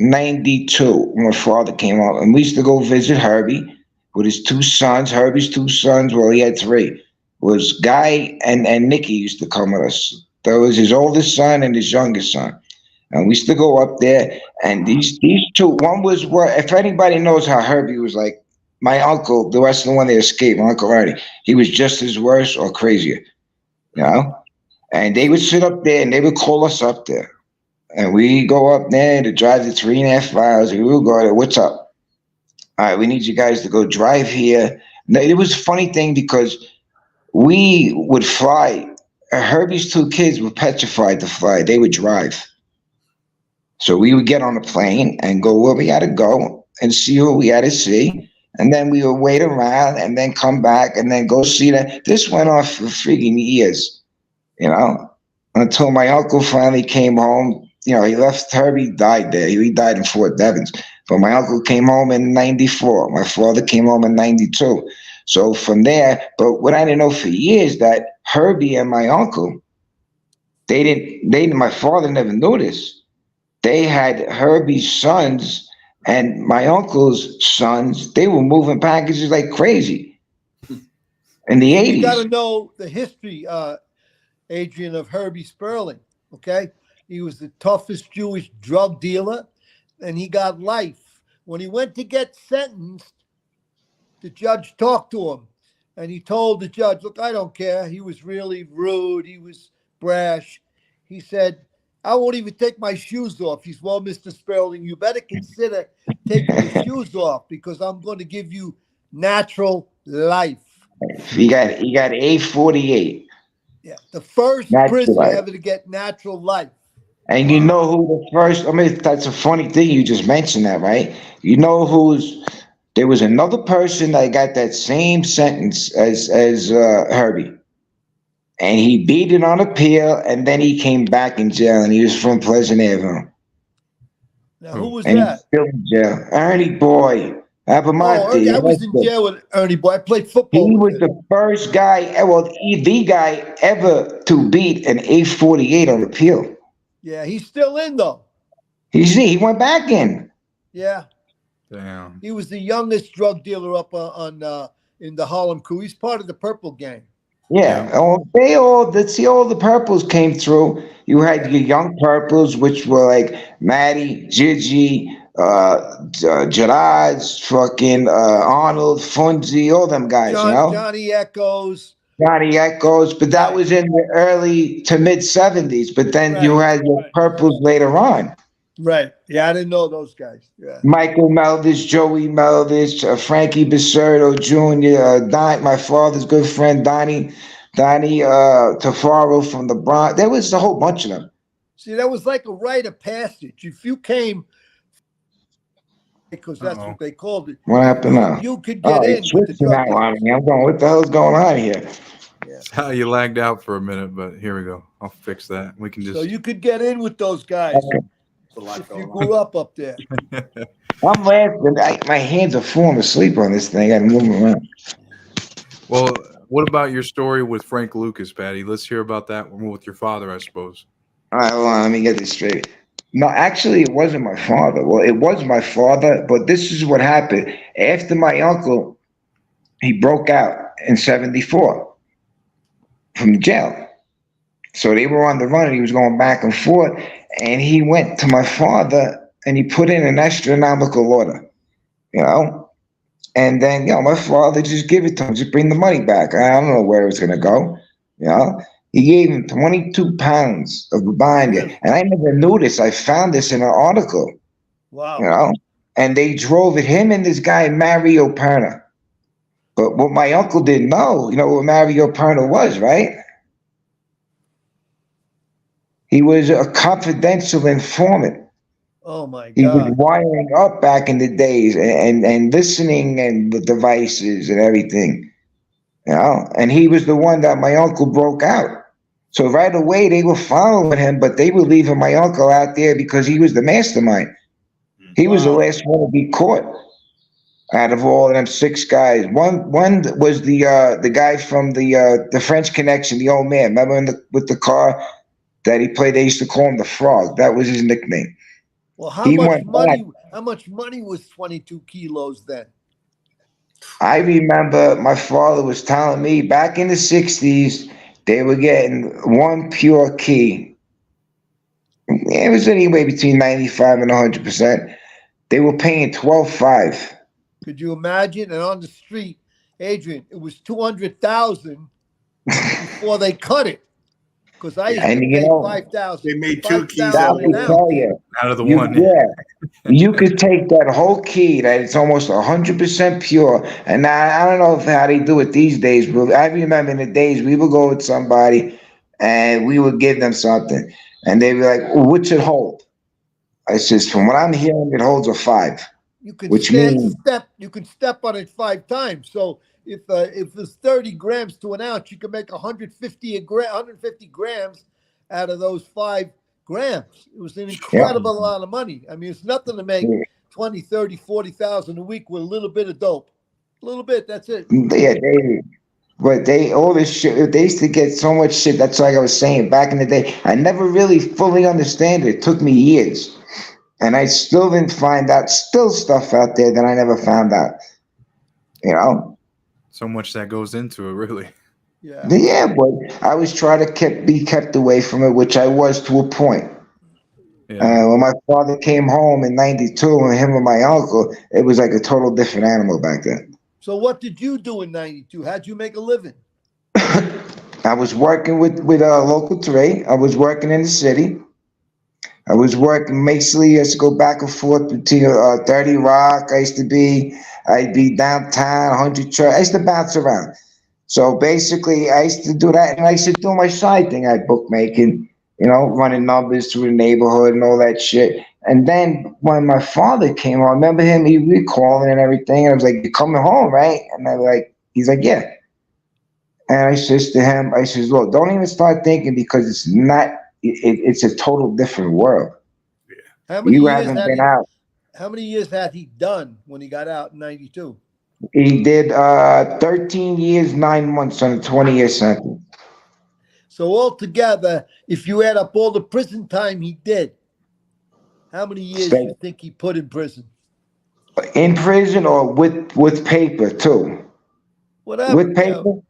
92 when my father came out. And we used to go visit Herbie with his two sons. Herbie's two sons, well, he had three, was Guy and Nicky used to come with us. There was his oldest son and his youngest son. And we used to go up there, and these two, one was if anybody knows how Herbie was like, my uncle, the rest of the one that escaped, my Uncle Ernie, he was just as worse or crazier, And they would sit up there, and they would call us up there. And we go up there to drive the 3.5 miles, and we would go there, "What's up? All right, we need you guys to go drive here." Now, it was a funny thing because we would fly. Herbie's two kids were petrified to fly. They would drive. So we would get on a plane and go where we had to go and see who we had to see. And then we would wait around and then come back and then go see that. This went on for freaking years, until my uncle finally came home. He left. Herbie died there. He died in Fort Devens. But my uncle came home in 94. My father came home in 92. So from there, but what I didn't know for years that Herbie and my uncle, my father never knew this. They had Herbie's sons and my uncle's sons. They were moving packages like crazy in the 80s. You got to know the history, Adrian, of Herbie Sterling. Okay, he was the toughest Jewish drug dealer, and he got life. When he went to get sentenced, the judge talked to him, and he told the judge, "Look, I don't care." He was really rude. He was brash. He said, I won't even take my shoes off. He said, well, Mr. Sterling, you better consider taking your shoes off because I'm going to give you natural life. He got 848. Yeah, the first Natural prisoner life. ever to get natural life. And you know who the first? I mean, that's a funny thing. You just mentioned that, right? You know who's? There was another person that got that same sentence as Herby, and he beat it on appeal, and then he came back in jail, and he was from Pleasant Avenue, Now, who was and he's that? still in jail. Ernie Boy, Oh, Abamati. I was in jail with Ernie Boy. I played football He with was him. the first guy, the guy ever to beat an 848 on appeal. Yeah, he's still in though. He went back in. Yeah. Damn. He was the youngest drug dealer up on in the Harlem crew. He's part of the Purple Gang. Yeah. Yeah. All the purples came through. You had your young purples, which were like Maddie, Gigi, Gerard's, fucking Arnold, Funzi, all them guys, you know? Johnny Echoes. Johnny Echoes, but that was in the early to mid 70s. But then you had your purples later on. Right. Yeah, I didn't know those guys. Yeah. Michael Meldish, Joey Meldish, Frankie Biserto Jr., my father's good friend, Donnie Tafaro from the Bronx. There was a whole bunch of them. See, that was like a rite of passage. If you came, because that's what they called it. What happened now? You could get in with the drug dealers. I'm going, what the hell's going on here? Yeah. You lagged out for a minute, but here we go. I'll fix that. We can just. So you could get in with those guys. Okay. If you grew up there. I'm laughing. My hands are falling asleep on this thing. I'm moving around. Well, what about your story with Frank Lucas, Patty? Let's hear about that one with your father, I suppose. All right, hold on. Let me get this straight. No, actually, it wasn't my father. Well, it was my father, but this is what happened. After my uncle, he broke out in 74 from jail. So they were on the run and he was going back and forth. And he went to my father and he put in an astronomical order, you know? And then, my father just give it to him, just bring the money back. I don't know where it was going to go, you know? He gave him 22 pounds of babanya. And I never knew this. I found this in an article. Wow. You know? And they drove it, him and this guy, Mario Perna. But what my uncle didn't know, you know what Mario Perna was, right? He was a confidential informant. Oh my God. He was wiring up back in the days and listening and the devices and everything. You know, and he was the one that my uncle broke out. So right away they were following him, but they were leaving my uncle out there because he was the mastermind. He was the last one to be caught out of all of them 6 guys. One was the guy from the French Connection, the old man. Remember with the car that he played? They used to call him the Frog. That was his nickname. Well, how much money was 22 kilos then? I remember my father was telling me back in the 60s, they were getting one pure key. It was anywhere between 95 and 100%. They were paying $12.5. Could you imagine? And on the street, Adrian, it was 200,000 before they cut it. Because I used to pay 5,000. They made 2 keys out of the one. Yeah, you could take that whole key that it's almost 100% pure. And I don't know how they do it these days, but I remember in the days we would go with somebody and we would give them something, and they'd be like, well, "What's it hold?" I says, "From what I'm hearing, it holds a 5." You can You can step on it 5 times. So if it's 30 grams to an ounce, you can make 150 grams out of those 5 grams. It was an incredible amount of money. I mean, it's nothing to make 20, 30, 40,000 a week with a little bit of dope. A little bit, that's it. Yeah, all this shit, they used to get so much shit. That's like I was saying back in the day. I never really fully understand it. It took me years. And I still didn't find out, still stuff out there that I never found out. You know? So much that goes into it, really. Yeah, but I was trying to be kept away from it, which I was to a point. Yeah. When my father came home in 92, and him and my uncle, it was like a total different animal back then. So what did you do in 92? How'd you make a living? I was working with local trade. I was working in the city. I was working mostly. I used to go back and forth between 30 Rock. I'd be downtown, 100 Church. I used to bounce around. So basically, I used to do that, and I used to do my side thing. I bookmaking, running numbers through the neighborhood and all that shit. And then when my father came, I remember him. He was calling and everything, and I was like, "You're coming home, right?" And he's like, "Yeah." And I says to him, I says, "Look, don't even start thinking because it's not. It's a total different world. How many You years haven't had been he, out." How many years had he done when he got out in 92? He did 13 years, 9 months on a 20-year sentence. So altogether, if you add up all the prison time he did, how many years do you think he put in prison? In prison or with paper too? Whatever. With paper? All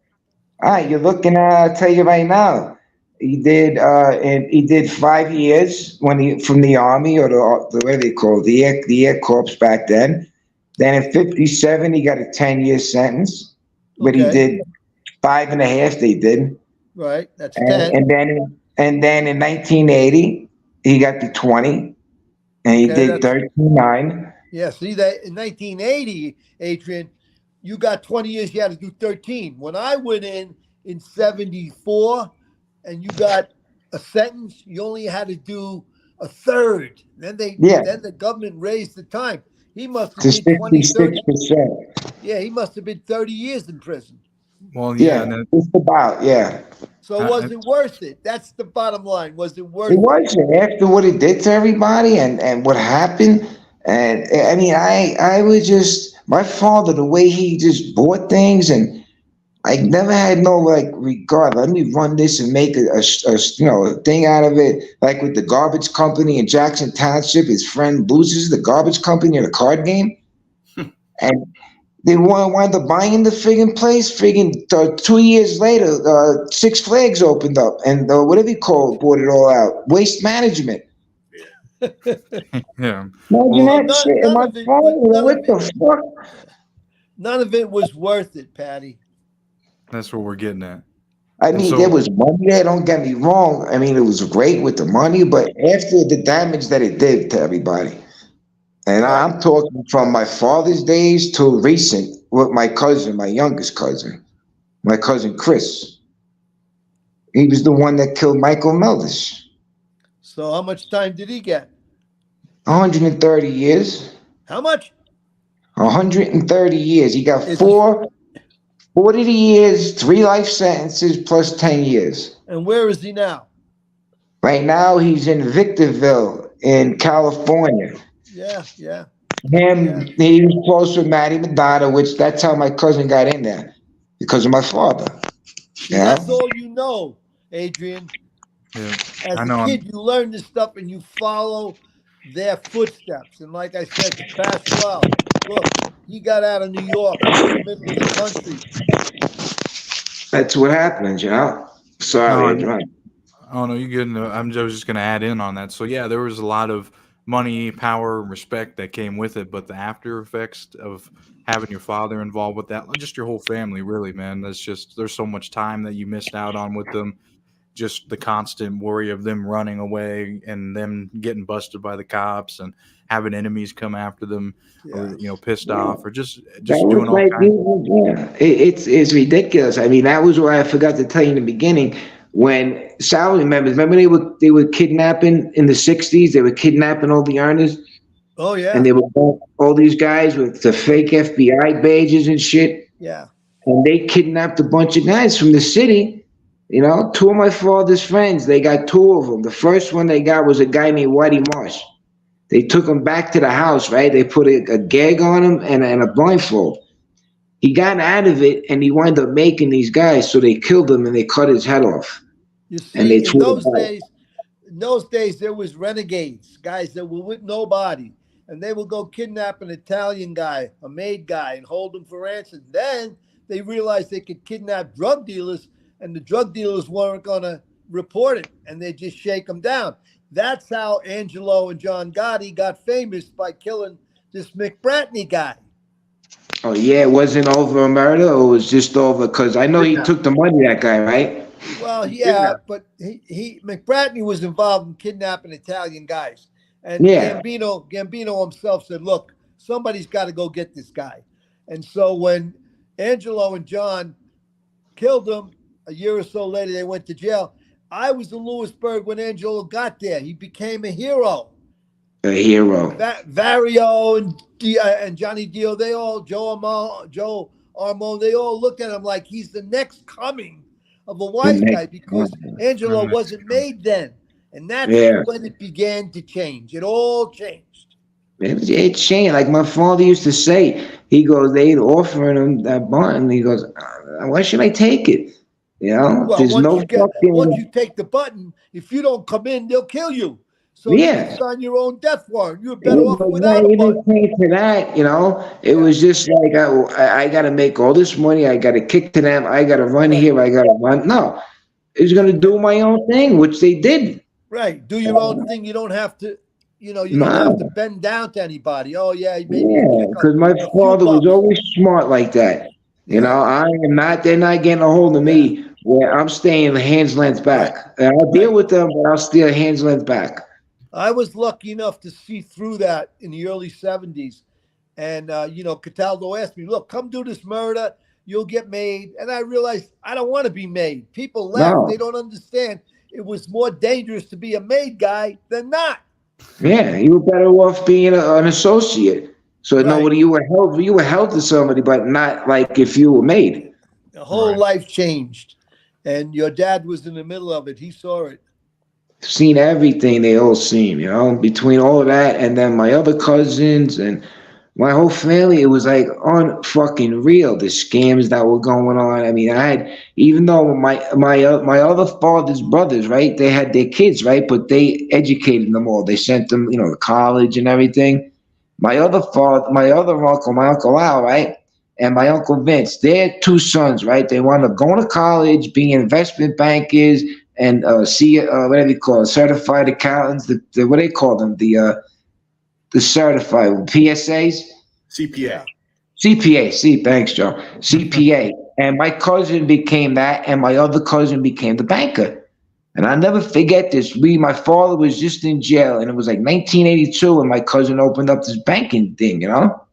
right, you're looking at, I'll tell you right now. He did 5 years from the army, or the way they call it, the Air Corps back then. Then in 57, he got a 10-year sentence, but he did 5.5. They did. Right, that's 10. And then in 1980, he got the 20, and he did 13.9. Yeah, see that in 1980, Adrian, you got 20 years. You had to do 13. When I went in 74, and you got a sentence, you only had to do a third. Then then the government raised the time. He must have been 66%. Yeah, he must have been 30 years in prison. Well, yeah, just about, yeah. So was it worth it? That's the bottom line. Was it worth it? It wasn't, after what it did to everybody and what happened. And I mean, I was just, my father, the way he just bought things, and I never had no regard. Let me run this and make a thing out of it. Like with the garbage company in Jackson Township, his friend loses the garbage company in a card game, and they wind up buying the friggin' place. 2 years later, Six Flags opened up, and whatever you call it, bought it all out. Waste Management. Yeah. Imagine that shit. And my father, what the fuck? None of it was worth it, Patty. That's what we're getting at. I mean, there was money there, don't get me wrong. I mean, it was great with the money, but after the damage that it did to everybody. And I'm talking from my father's days to recent with my cousin, my youngest cousin, my cousin Chris. He was the one that killed Michael Meldish. So how much time did he get? 130 years. How much? 130 years. He got 40 years, 3 life sentences plus 10 years. And where is he now? Right now, he's in Victorville in California. Yeah. He was close with Maddie Madonna, which that's how my cousin got in there, because of my father. Yeah. That's all you know, Adrian. Yeah. As a kid, you learn this stuff and you follow their footsteps. And like I said to Pasquale, look, he got out of New York, in the middle of the country. That's what happens, Sorry, Adrian. Oh, no, you're good. I was just going to add in on that. So, yeah, there was a lot of money, power, and respect that came with it, but the after effects of having your father involved with that, just your whole family, really, man, there's so much time that you missed out on with them. Just the constant worry of them running away and them getting busted by the cops and having enemies come after them, or pissed off, or just doing all kinds. It's ridiculous. I mean, that was what I forgot to tell you in the beginning. When Sal remembers, remember they were kidnapping in the 60s. They were kidnapping all the earners. Oh yeah. And they were all these guys with the fake FBI badges and shit. Yeah. And they kidnapped a bunch of guys from the city. 2 of my father's friends, they got 2 of them. The first one they got was a guy named Whitey Marsh. They took him back to the house, right? They put a gag on him and a blindfold. He got out of it, and he wound up making these guys, so they killed him and they cut his head off. You see, in those days, there was renegades, guys that were with nobody, and they would go kidnap an Italian guy, a maid guy, and hold him for ransom. Then they realized they could kidnap drug dealers, and the drug dealers weren't going to report it, and they just shake them down. That's how Angelo and John Gotti got famous, by killing this McBratney guy. Oh, yeah, it wasn't over a murder, or it was just over, because I know he took the money, that guy, right? Well, yeah, but he McBratney was involved in kidnapping Italian guys, and Gambino himself said, "Look, somebody's got to go get this guy." And so when Angelo and John killed him a year or so later, they went to jail. I was in Lewisburg when Angelo got there. He became a hero. A hero. Vario and Johnny Dio, they all Joe Armone, they all looked at him like he's the next coming of a wise guy because Angelo wasn't made then. And that's when it began to change. It all changed. It changed. Like my father used to say, he goes, they'd offering him that button. He goes, why should I take it? You know, well, there's once you take the button, if you don't come in, they'll kill you. So you can sign your own death warrant. You're better off without a button. To that, you know, it was just like I got to make all this money. I got to kick to them. I got to run here. I got to run. No, I was going to do my own thing, which they did. Right, do your own thing. You don't have to. You know, you don't have to bend down to anybody. Oh yeah, maybe because my father was always smart like that. You know, I am not. They're not getting a hold of me. Where I'm staying hands length back. And I'll deal with them, but I'll stay hands length back. I was lucky enough to see through that in the early 70s. And, you know, Cataldo asked me, look, come do this murder. You'll get made. And I realized I don't want to be made. People left. No. They don't understand. It was more dangerous to be a made guy than not. Yeah, you were better off being an associate. So nobody, you were held to somebody, but not like if you were made. The whole life changed. And your dad was in the middle of it. He saw it. Seen everything they all seen, you know, between all of that and then my other cousins and my whole family, it was like unfucking real, the scams that were going on. I mean, I had, even though my other father's brothers, right, they had their kids, right, but they educated them all. They sent them, you know, to college and everything. My other uncle, my Uncle Al, right, and my Uncle Vince, their two sons, right, they wound up going to college, being investment bankers, and whatever you call it, certified accountants, the what they call them, the certified PSAs, CPA. See, thanks, Joe. CPA, and my cousin became that, and my other cousin became the banker. And I'll never forget this. My father was just in jail, and it was like 1982, and my cousin opened up this banking thing, you know.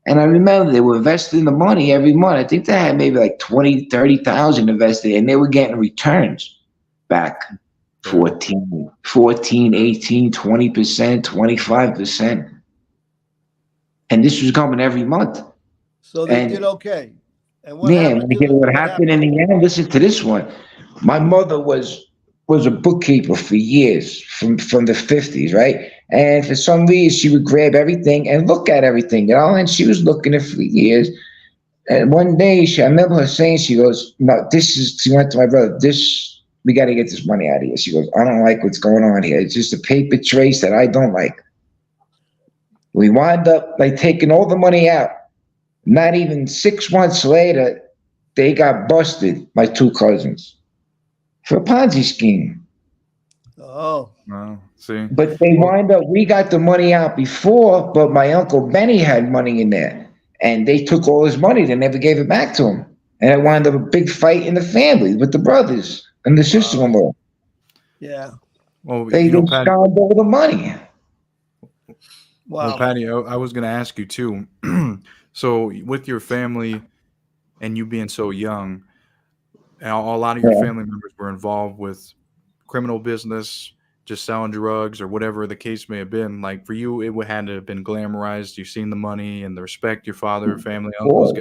And I remember they were investing the money every month. I think they had maybe like 20, 30,000 invested, and they were getting returns back 14, 18, 20%, 25%. And this was coming every month. So they did okay. And what happened in the end, listen to this one. My mother was a bookkeeper for years, from the 50s, right? And for some reason, she would grab everything and look at everything, you know? And she was looking at it for years. And one day, I remember her saying, she goes, no, she went to my brother, we got to get this money out of here. She goes, I don't like what's going on here. It's just a paper trace that I don't like. We wound up like taking all the money out. Not even 6 months later, they got busted, my two cousins, for a Ponzi scheme. Oh. No, see. But they wind up, we got the money out before, but my Uncle Benny had money in there. And they took all his money. They never gave it back to him. And it wound up a big fight in the family with the brothers and the sister-in-law. Yeah. Well, they scoundreled all the money. Wow. Well, Patty, I was going to ask you too. So with your family and you being so young, and a lot of your family members were involved with criminal business, just selling drugs or whatever the case may have been. Like for you, it had to have been glamorized. You've seen the money and the respect your father, family, uncles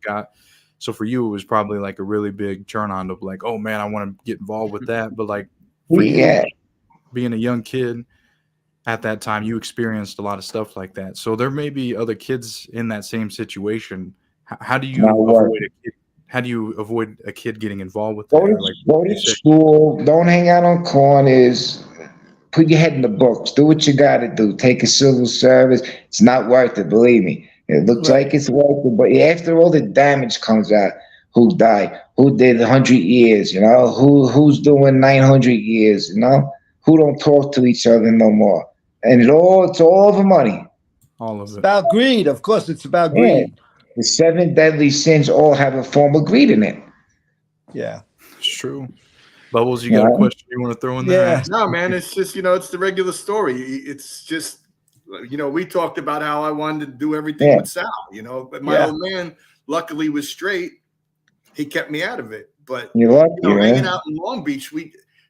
got. So for you, it was probably like a really big turn on to like, oh man, I want to get involved with that. But like for you, being a young kid at that time, you experienced a lot of stuff like that. So there may be other kids in that same situation. How do you avoid a kid getting involved with that? Go to school. Don't hang out on corners. Put your head in the books. Do what you got to do. Take a civil service. It's not worth it, believe me. It looks like it's worth it, but after all the damage comes out, who died, who did 100 years, you know, who's doing 900 years, you know, who don't talk to each other no more, and it's all over money. All of it. It's about greed, of course. It's about greed. The 7 deadly sins all have a form of greed in it. Yeah, it's true. Bubbles, you got a question you want to throw in there? Yeah. No, man, it's just, it's the regular story. It's just, we talked about how I wanted to do everything with Sal, but my old man luckily was straight. He kept me out of it. But, hanging out in Long Beach,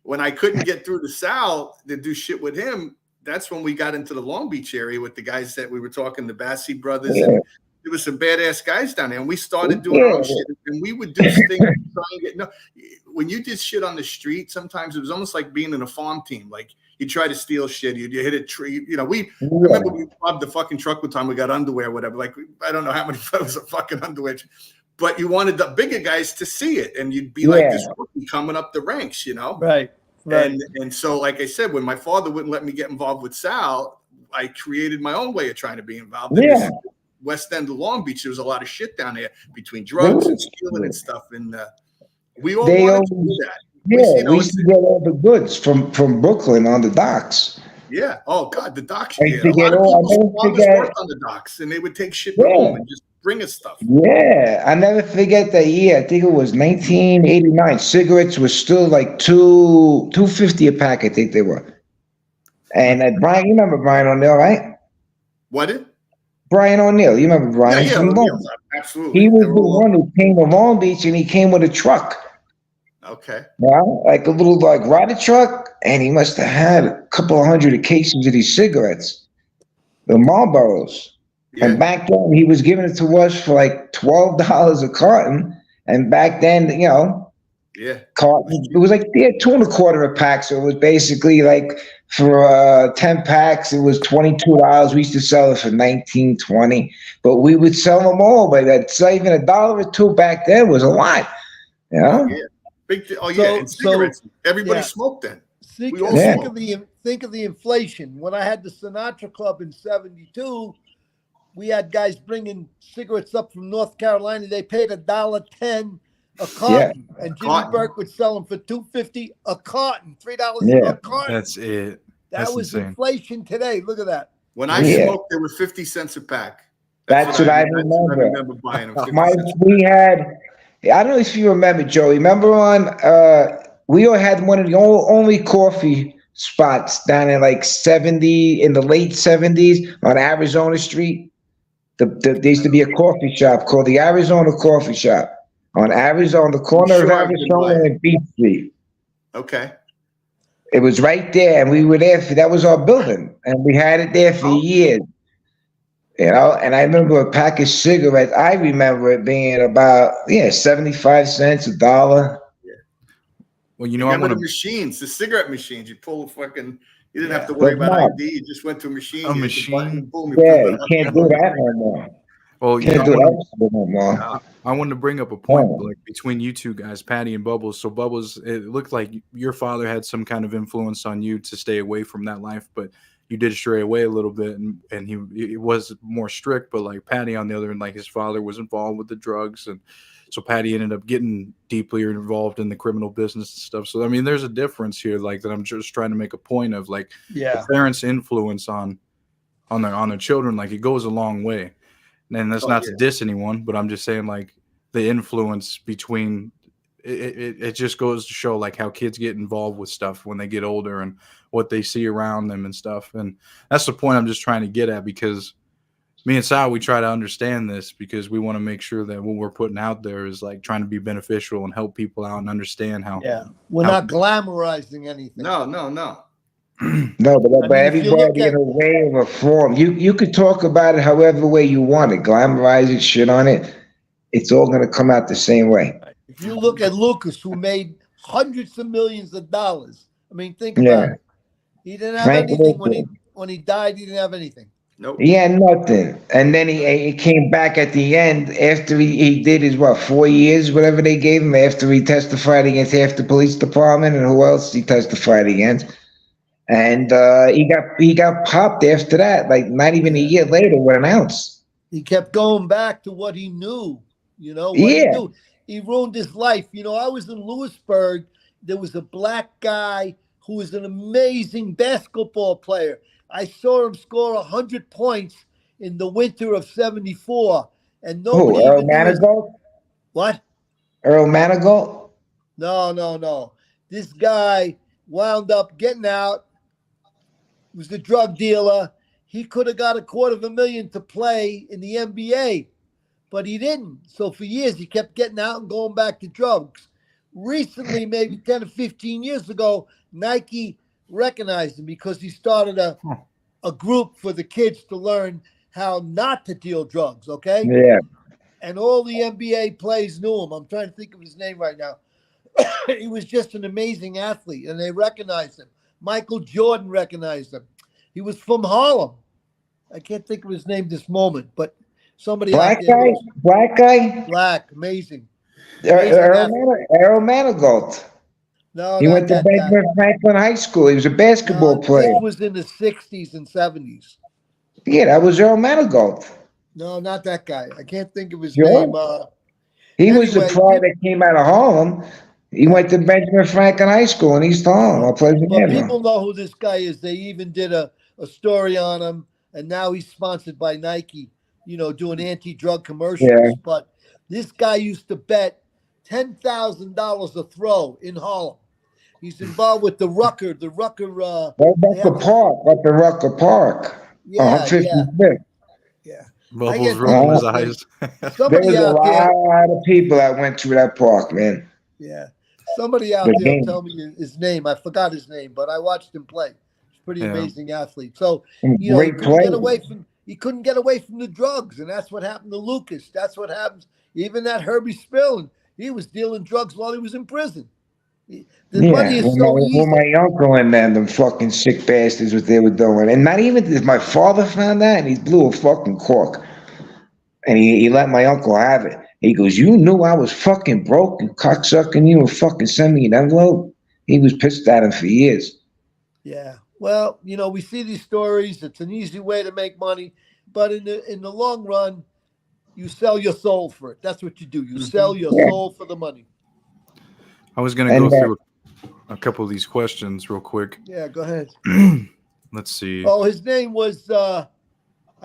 when I couldn't get through to Sal to do shit with him, that's when we got into the Long Beach area with the guys that we were talking, the Bassi brothers. And there was some badass guys down there. And we started doing our own shit. And we would do things. When you did shit on the street, sometimes it was almost like being in a farm team. Like you try to steal shit, you hit a tree. I remember we robbed the fucking truck one time. We got underwear, or whatever. Like I don't know how many photos of fucking underwear, but you wanted the bigger guys to see it, and you'd be like this rookie coming up the ranks, Right. And so, like I said, when my father wouldn't let me get involved with Sal, I created my own way of trying to be involved. In this West End of Long Beach, there was a lot of shit down there between drugs and stealing and stuff, and we all wanted to do that. We used to get all the goods from Brooklyn on the docks. Yeah. Oh God, the docks. A lot of people's fathers worked on the docks, and they would take shit home and just bring us stuff. Yeah, I never forget that year. I think it was 1989. Cigarettes were still like $2.50 a pack. I think they were. And Brian, you remember Brian O'Neill, right? What? Brian O'Neill. You remember Brian? Yeah, absolutely. He was the one who came to Long Beach, and he came with a truck. Okay. Like a little rider truck, and he must have had a couple of hundred cases of these cigarettes, the Marlboros. Yeah. And back then, he was giving it to us for like $12 a carton. And back then, carton, it was like $2.25 a pack. So it was basically like for 10 packs, it was $22. We used to sell it for $19, $20. But we would sell them all. But that's even $1 or $2 back then was a lot. Yeah. And cigarettes. Everybody smoked then. Think of the inflation. When I had the Sinatra Club in '72, we had guys bringing cigarettes up from North Carolina. They paid $1.10 a carton, and Jimmy Burke would sell them for $2.50 a carton, $3 a carton. That's it. That was insane. Inflation today. Look at that. When I smoked, they were 50 cents a pack. That's what I remember. I remember buying them. We had. I don't know if you remember, Joey. Remember we all had one of the only coffee spots down in like in the late 70s on Arizona Street. There used to be a coffee shop called the Arizona Coffee Shop on the corner of Arizona and Beach Street. Okay. It was right there, and we were there that was our building, and we had it there for years. And I remember a pack of cigarettes. I remember it being about 75 cents, $1. Yeah. Well, I remember the machines, the cigarette machines. You pull the fucking. You didn't have to worry about ID. You just went to a machine. A machine. You can't do that no more. Well, I wanted to bring up a point between you two guys, Patty and Bubbles. So Bubbles, it looked like your father had some kind of influence on you to stay away from that life, but you did stray away a little bit, and he was more strict. But like Patty, on the other end, like his father was involved with the drugs, and so Patty ended up getting deeply involved in the criminal business and stuff. So I mean, there's a difference here, like that. I'm just trying to make a point of like the parents' influence on their children. Like it goes a long way, and that's not to diss anyone, but I'm just saying like the influence between. It just goes to show like how kids get involved with stuff when they get older and what they see around them and stuff. And that's the point I'm just trying to get at, because me and Sal, we try to understand this because we want to make sure that what we're putting out there is like trying to be beneficial and help people out and understand how. Yeah, we're not glamorizing anything. No. No, but everybody in a way of a form. You could talk about it however way you want it, glamorize it, shit on it. It's all going to come out the same way. If you look at Lucas, who made hundreds of millions of dollars, I mean, think about it. He didn't have anything when he died. He didn't have anything. Nope. He had nothing, and then he came back at the end after he did his 4 years, whatever they gave him, after he testified against half the police department, and who else he testified against, and he got popped after that, like not even a year later with an ounce. He kept going back to what he knew. He knew. He ruined his life. I was in Lewisburg. There was a black guy who was an amazing basketball player. I saw him score 100 points in the winter of '74, and nobody. Earl Manigault? What? Earl Manigault? No. This guy wound up getting out. He was the drug dealer. He could have got $250,000 to play in the NBA, but he didn't. So for years, he kept getting out and going back to drugs. Recently, maybe 10 or 15 years ago, Nike recognized him because he started a group for the kids to learn how not to deal drugs, okay? Yeah. And all the NBA players knew him. I'm trying to think of his name right now. He was just an amazing athlete, and they recognized him. Michael Jordan recognized him. He was from Harlem. I can't think of his name this moment, but somebody Black out there guy? knows. Black guy? Black, amazing. Errol Manigault. No, He not went to that guy. Benjamin Franklin High School. He was a basketball player. This was in the 60s and 70s. Yeah, that was Errol Manigault. No, not that guy. I can't think of his Sure. name. He was the Anyway, player that came out of Harlem. He went to Benjamin Franklin High School in East Harlem. I played with But him. people know who this guy is. They even did a story on him, and now he's sponsored by Nike, doing anti-drug commercials. Yeah. But this guy used to bet $10,000 a throw in Harlem. He's involved with the Rucker. The Rucker. Up the Rucker Park. Yeah, 55th. yeah. Bubbles rolling his eyes. There Somebody was a out there. lot of people that went through that park, man. Yeah. Somebody out there will tell me his name. I forgot his name, but I watched him play. He's a pretty amazing athlete. So, he couldn't get away from the drugs, and that's what happened to Lucas. That's what happens. Even that Herby Sterling, he was dealing drugs while he was in prison. Money is so easy. Well, my uncle and them fucking sick bastards, what they were doing. And not even if my father found that, and he blew a fucking cork. And he let my uncle have it. He goes, "You knew I was fucking broke and cocksucking you and fucking send me an envelope?" He was pissed at him for years. Yeah. Well, we see these stories. It's an easy way to make money. But in the long run, you sell your soul for it. That's what you do. You sell your soul for the money. I was going to go through a couple of these questions real quick. Yeah, go ahead. Let's see. Oh, his name was, I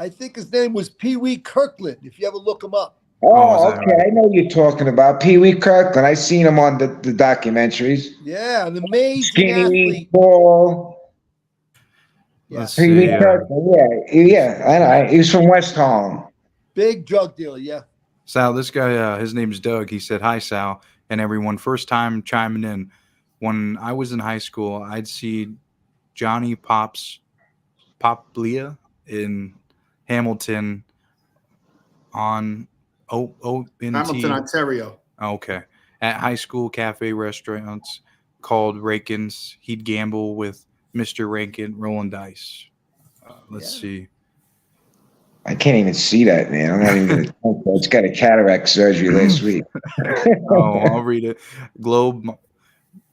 think his name was Pee Wee Kirkland, if you ever look him up. Oh, okay. Right? I know you're talking about Pee Wee Kirkland. I've seen him on the documentaries. Yeah, an amazing Skinny, athlete. tall. Yeah. Pee Wee Kirkland, yeah. I know. He was from West Harlem. Big drug dealer, yeah. Sal, this guy, his name's Doug. He said, "Hi, Sal, and everyone. First time chiming in. When I was in high school, I'd see Johnny Poplia in Hamilton on Hamilton, Ontario. Okay. At high school cafe restaurants called Rankins. He'd gamble with Mr. Rankin rolling dice. Let's see. I can't even see that, man. I'm not even going to. It's got a cataract surgery last week. I'll read it. Globe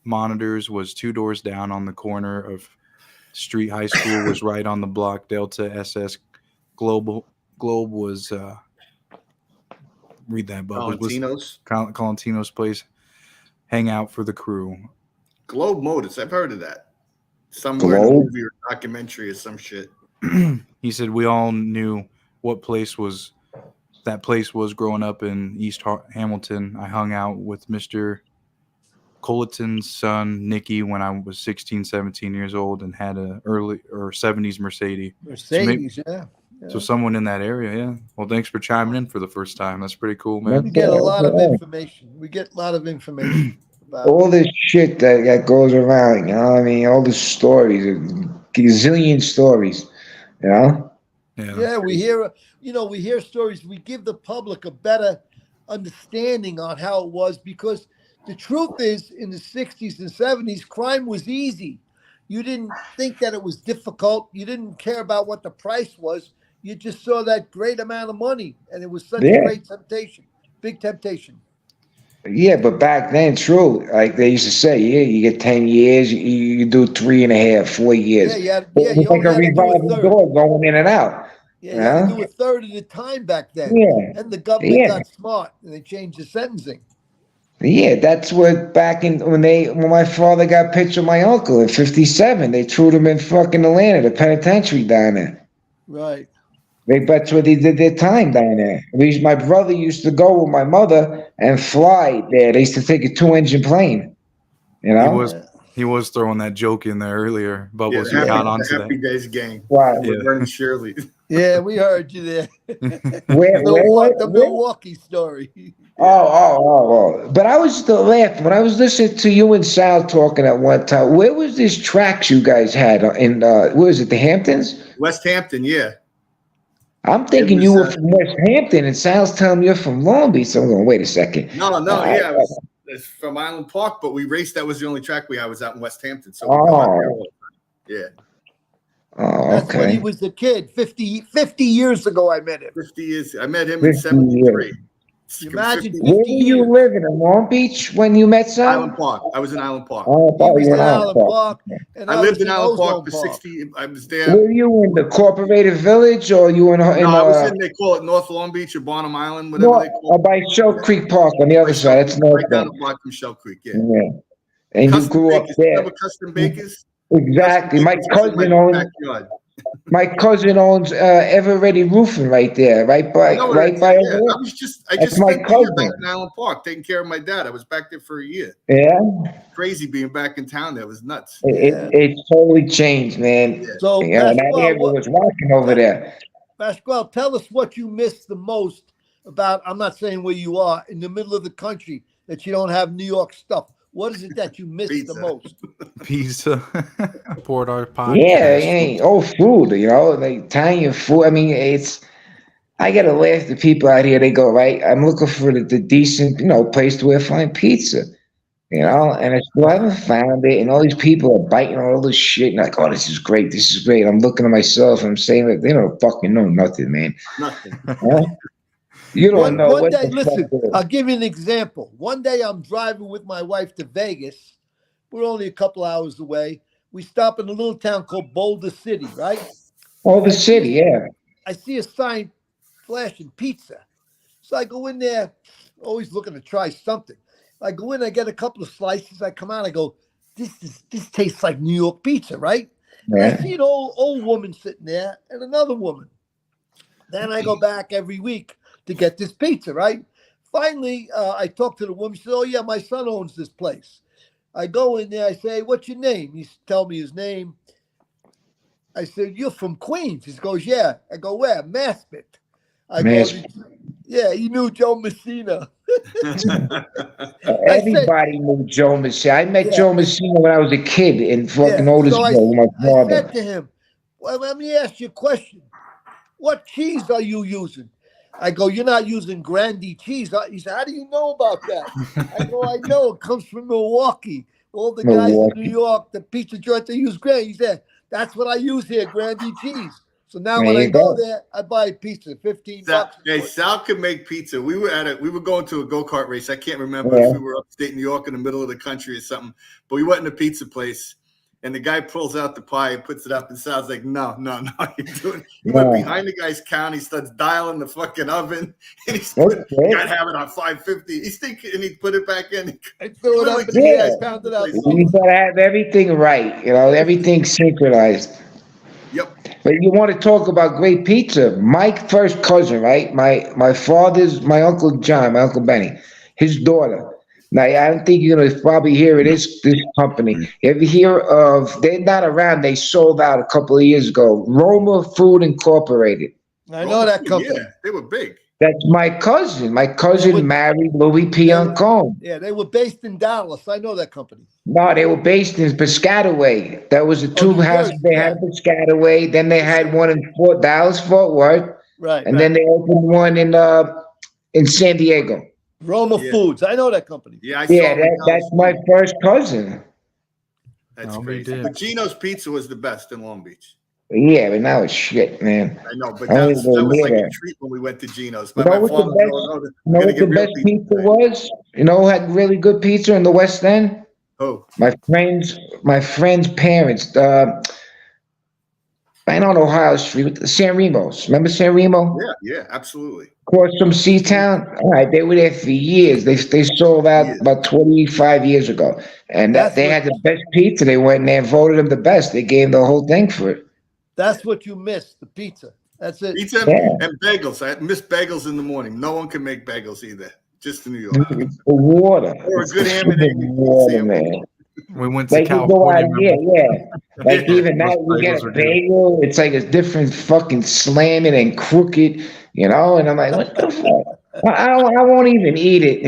Monitors was 2 doors down on the corner of Street. High School was right on the block. Delta SS Globe was read that, but Colantino's place. Hangout for the crew. Globe Motors. I've heard of that. Somewhere in a movie or documentary or some shit. He said we all knew what place that place was growing up in East Hamilton. I hung out with Mr. Colleton's son, Nicky, when I was 16, 17 years old and had a early or 70s Mercedes. So someone in that area, yeah. Well, thanks for chiming in for the first time. That's pretty cool, man. We get a lot of information. About all this shit that goes around, all the stories, a gazillion stories, Yeah, we hear stories. We give the public a better understanding on how it was, because the truth is, in the 60s and 70s, crime was easy. You didn't think that it was difficult. You didn't care about what the price was. You just saw that great amount of money, and it was such a great temptation, big temptation. Yeah, but back then, true, like they used to say, you get 10 years, you do 3.5, 4 years. It's like a revolving door going in and out. Yeah, you had to do a third of the time back then. Yeah. And the government got smart, and they changed the sentencing. Yeah, that's what when my father got picked with my uncle in 57, they threw him in fucking Atlanta, the penitentiary down there. Right. That's where they did their time down there. My brother used to go with my mother and fly there. They used to take a 2-engine plane. You know, he was throwing that joke in there earlier. Bubbles, you caught on to Happy that. Days gang. wow. With Vernon Shirley. Yeah, we heard you there. Where? The Milwaukee story. Oh. But I was still laughing when I was listening to you and Sal talking at one time. Where was this tracks you guys had in, where was it, the Hamptons? West Hampton, yeah. I'm thinking you were from West Hampton, and Sal's telling me you're from Long Beach. So I'm going, wait a second. No, yeah. It's from Island Park, but we raced. That was the only track we had was out in West Hampton. So we go out there all the time. Yeah. Oh, That's when he was a kid. 50 years ago, I met him. 50 years. I met him in 73. Imagine 50 Where were you years. living in Long Beach when you met Sal? Island Park. I was in Island Park. Oh, He was you in were Island Park. And I lived in Island Ozone Park for 60. I was there. Were you in the Corporated Village or you in? No, I was in. They call it North Long Beach or Bonham Island, whatever they call it. By Shell Creek Park on the other side. That's north. Right down the block from Shell Creek. Yeah. And Custom you grew up Bakers. there. Remember Custom Bakers? Exactly. Custom My Bakers was in cousin my owns. backyard. My cousin owns Ever Ready Roofing right there, right by. I just my spent the year cousin. back in Island Park taking care of my dad. I was back there for a year. Yeah. Crazy being back in town. That was nuts. It totally changed, man. Yeah. So, that area was rocking over there. Pasquale, tell us what you miss the most about, I'm not saying where you are, in the middle of the country, that you don't have New York stuff. What is it that you miss the most? Pizza. Port our pie. Yeah, food, like Italian food. I mean, I gotta laugh at people out here. They go, right, I'm looking for the decent, place to where I find pizza, and I still haven't found it. And all these people are biting on all this shit, and like, oh, this is great. I'm looking at myself, and I'm saying that they don't fucking know nothing, man. Nothing. You don't know. One day, listen, I'll give you an example. One day I'm driving with my wife to Vegas. We're only a couple hours away. We stop in a little town called Boulder City, right? Boulder City, yeah. I see a sign flashing pizza. So I go in there, always looking to try something. I go in, I get a couple of slices. I come out, I go, this tastes like New York pizza, right? Yeah. I see an old woman sitting there and another woman. Then I go back every week to get this pizza, right? Finally, I talked to the woman. She said, oh, yeah, my son owns this place. I go in there. I say, what's your name? He tell me his name. I said, you're from Queens. He goes, yeah. I go, where? Maspeth. I go, yeah, he knew Joe Messina. Everybody knew Joe Messina. I met Joe Messina when I was a kid in fucking Otisville with my father. I said to him, well, let me ask you a question. What cheese are you using? I go, you're not using Grandy cheese. He said, how do you know about that? I go, I know. It comes from Milwaukee. All the guys in New York, the pizza joint, they use Grandy. He said, that's what I use here, Grandy cheese. So now when I go there, I buy pizza, $15. Hey, Sal could make pizza. We were going to a go-kart race. I can't remember if we were upstate New York in the middle of the country or something, but we went in a pizza place. And the guy pulls out the pie and puts it up and Sal's like, no, you're doing. He went behind the guy's counter. He starts dialing the fucking oven. And he's you gotta have it on 550. He's thinking, and he put it back in. I threw it up in the air, pounded out. You gotta have everything right, everything synchronized. Yep. But you want to talk about great pizza? My first cousin, right? My Uncle John, my Uncle Benny, his daughter. Now, I don't think you're gonna probably hear of this company. You ever hear of? They're not around. They sold out a couple of years ago. Roma Food Incorporated. I know that company. Yeah, they were big. That's my cousin. My cousin married Louis P. Uncombe. Yeah, they were based in Dallas. I know that company. No, they were based in Piscataway. That was the two houses they had in Piscataway. Then they had one in Dallas, Fort Worth. Right. And then they opened one in San Diego. Roma Foods. I know that company. Yeah, that's my first cousin. That's crazy. But Gino's Pizza was the best in Long Beach. Yeah, but now it's shit, man. I know, but that was like a treat when we went to Gino's. You know what the best pizza was? You know who had really good pizza in the West End? Who? My friend's parents. Right on Ohio Street, San Remo's. Remember San Remo? Yeah, absolutely. Across from Seatown? All right, they were there for years. They sold out about 25 years ago. And they had the best pizza. They went in there and voted them the best. They gave the whole thing for it. That's what you miss, the pizza. That's it. Pizza and bagels. I miss bagels in the morning. No one can make bagels either. Just in New York. Water. Or a good ham and egg. Water, man. We went to Like you go out California. here, yeah. Like Yeah, even now, those you get bagels a are good. bagel. It's like a different fucking slamming and crooked, And I'm like, what the fuck? I won't even eat it,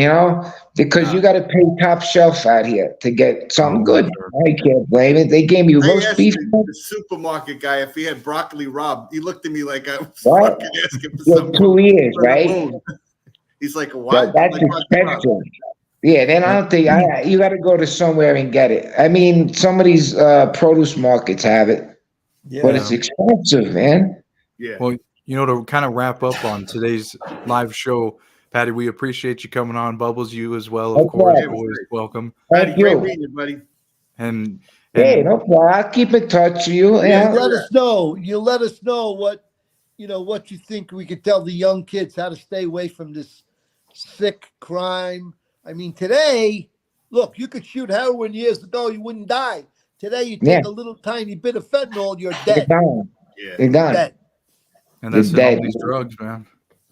because you got to pay top shelf out here to get something Oh, good. sure. I can't blame it. They gave me I roast asked beef. the supermarket guy if he had broccoli Rob. He looked at me like I was What? fucking asking for Yeah, something 2 years, from the right? moon. He's like, a So what? I'm that's like, broccoli Rob. expensive. Yeah, then I don't think you got to go to somewhere and get it. I mean, some of these produce markets have it, but it's Yeah. expensive, man. Yeah. Well, to kind of wrap up on today's live show, Patty, we appreciate you coming on. Bubbles, you as well, of No course, problem. always welcome. Patty, Thank great you. meeting you, buddy. And Hey, no problem. I'll keep in touch with you. Yeah. Let us know. You let us know what you think we could tell the young kids how to stay away from this sick crime. I mean, today, look, you could shoot heroin years ago, you wouldn't die. Today, you Yeah. take a little tiny bit of fentanyl, you're You're dead. done. Yeah. You're done. Dead. that's You're in all dead. these drugs, man.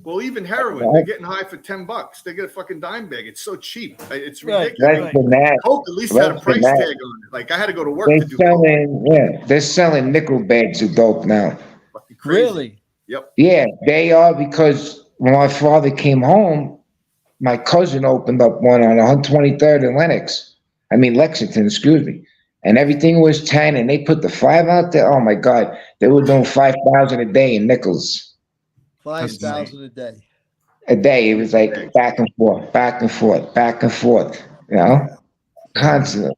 Well, even heroin, they're getting high for $10. They get a fucking dime bag. It's so cheap. It's Right. ridiculous. That's the mad. Coke at least had a That's the price mad. tag on it. Like I had to go to work They're to do coke. they're selling nickel bags of dope now. Fucking crazy. Really? Yep. Yeah, they are, because when my father came home, my cousin opened up one on 123rd and Lexington, excuse me. And everything was 10, and they put the 5 out there. Oh my God, they were doing 5,000 a day in nickels 5,000 a day. a day. It was like back and forth, back and forth, back and forth. Constantly.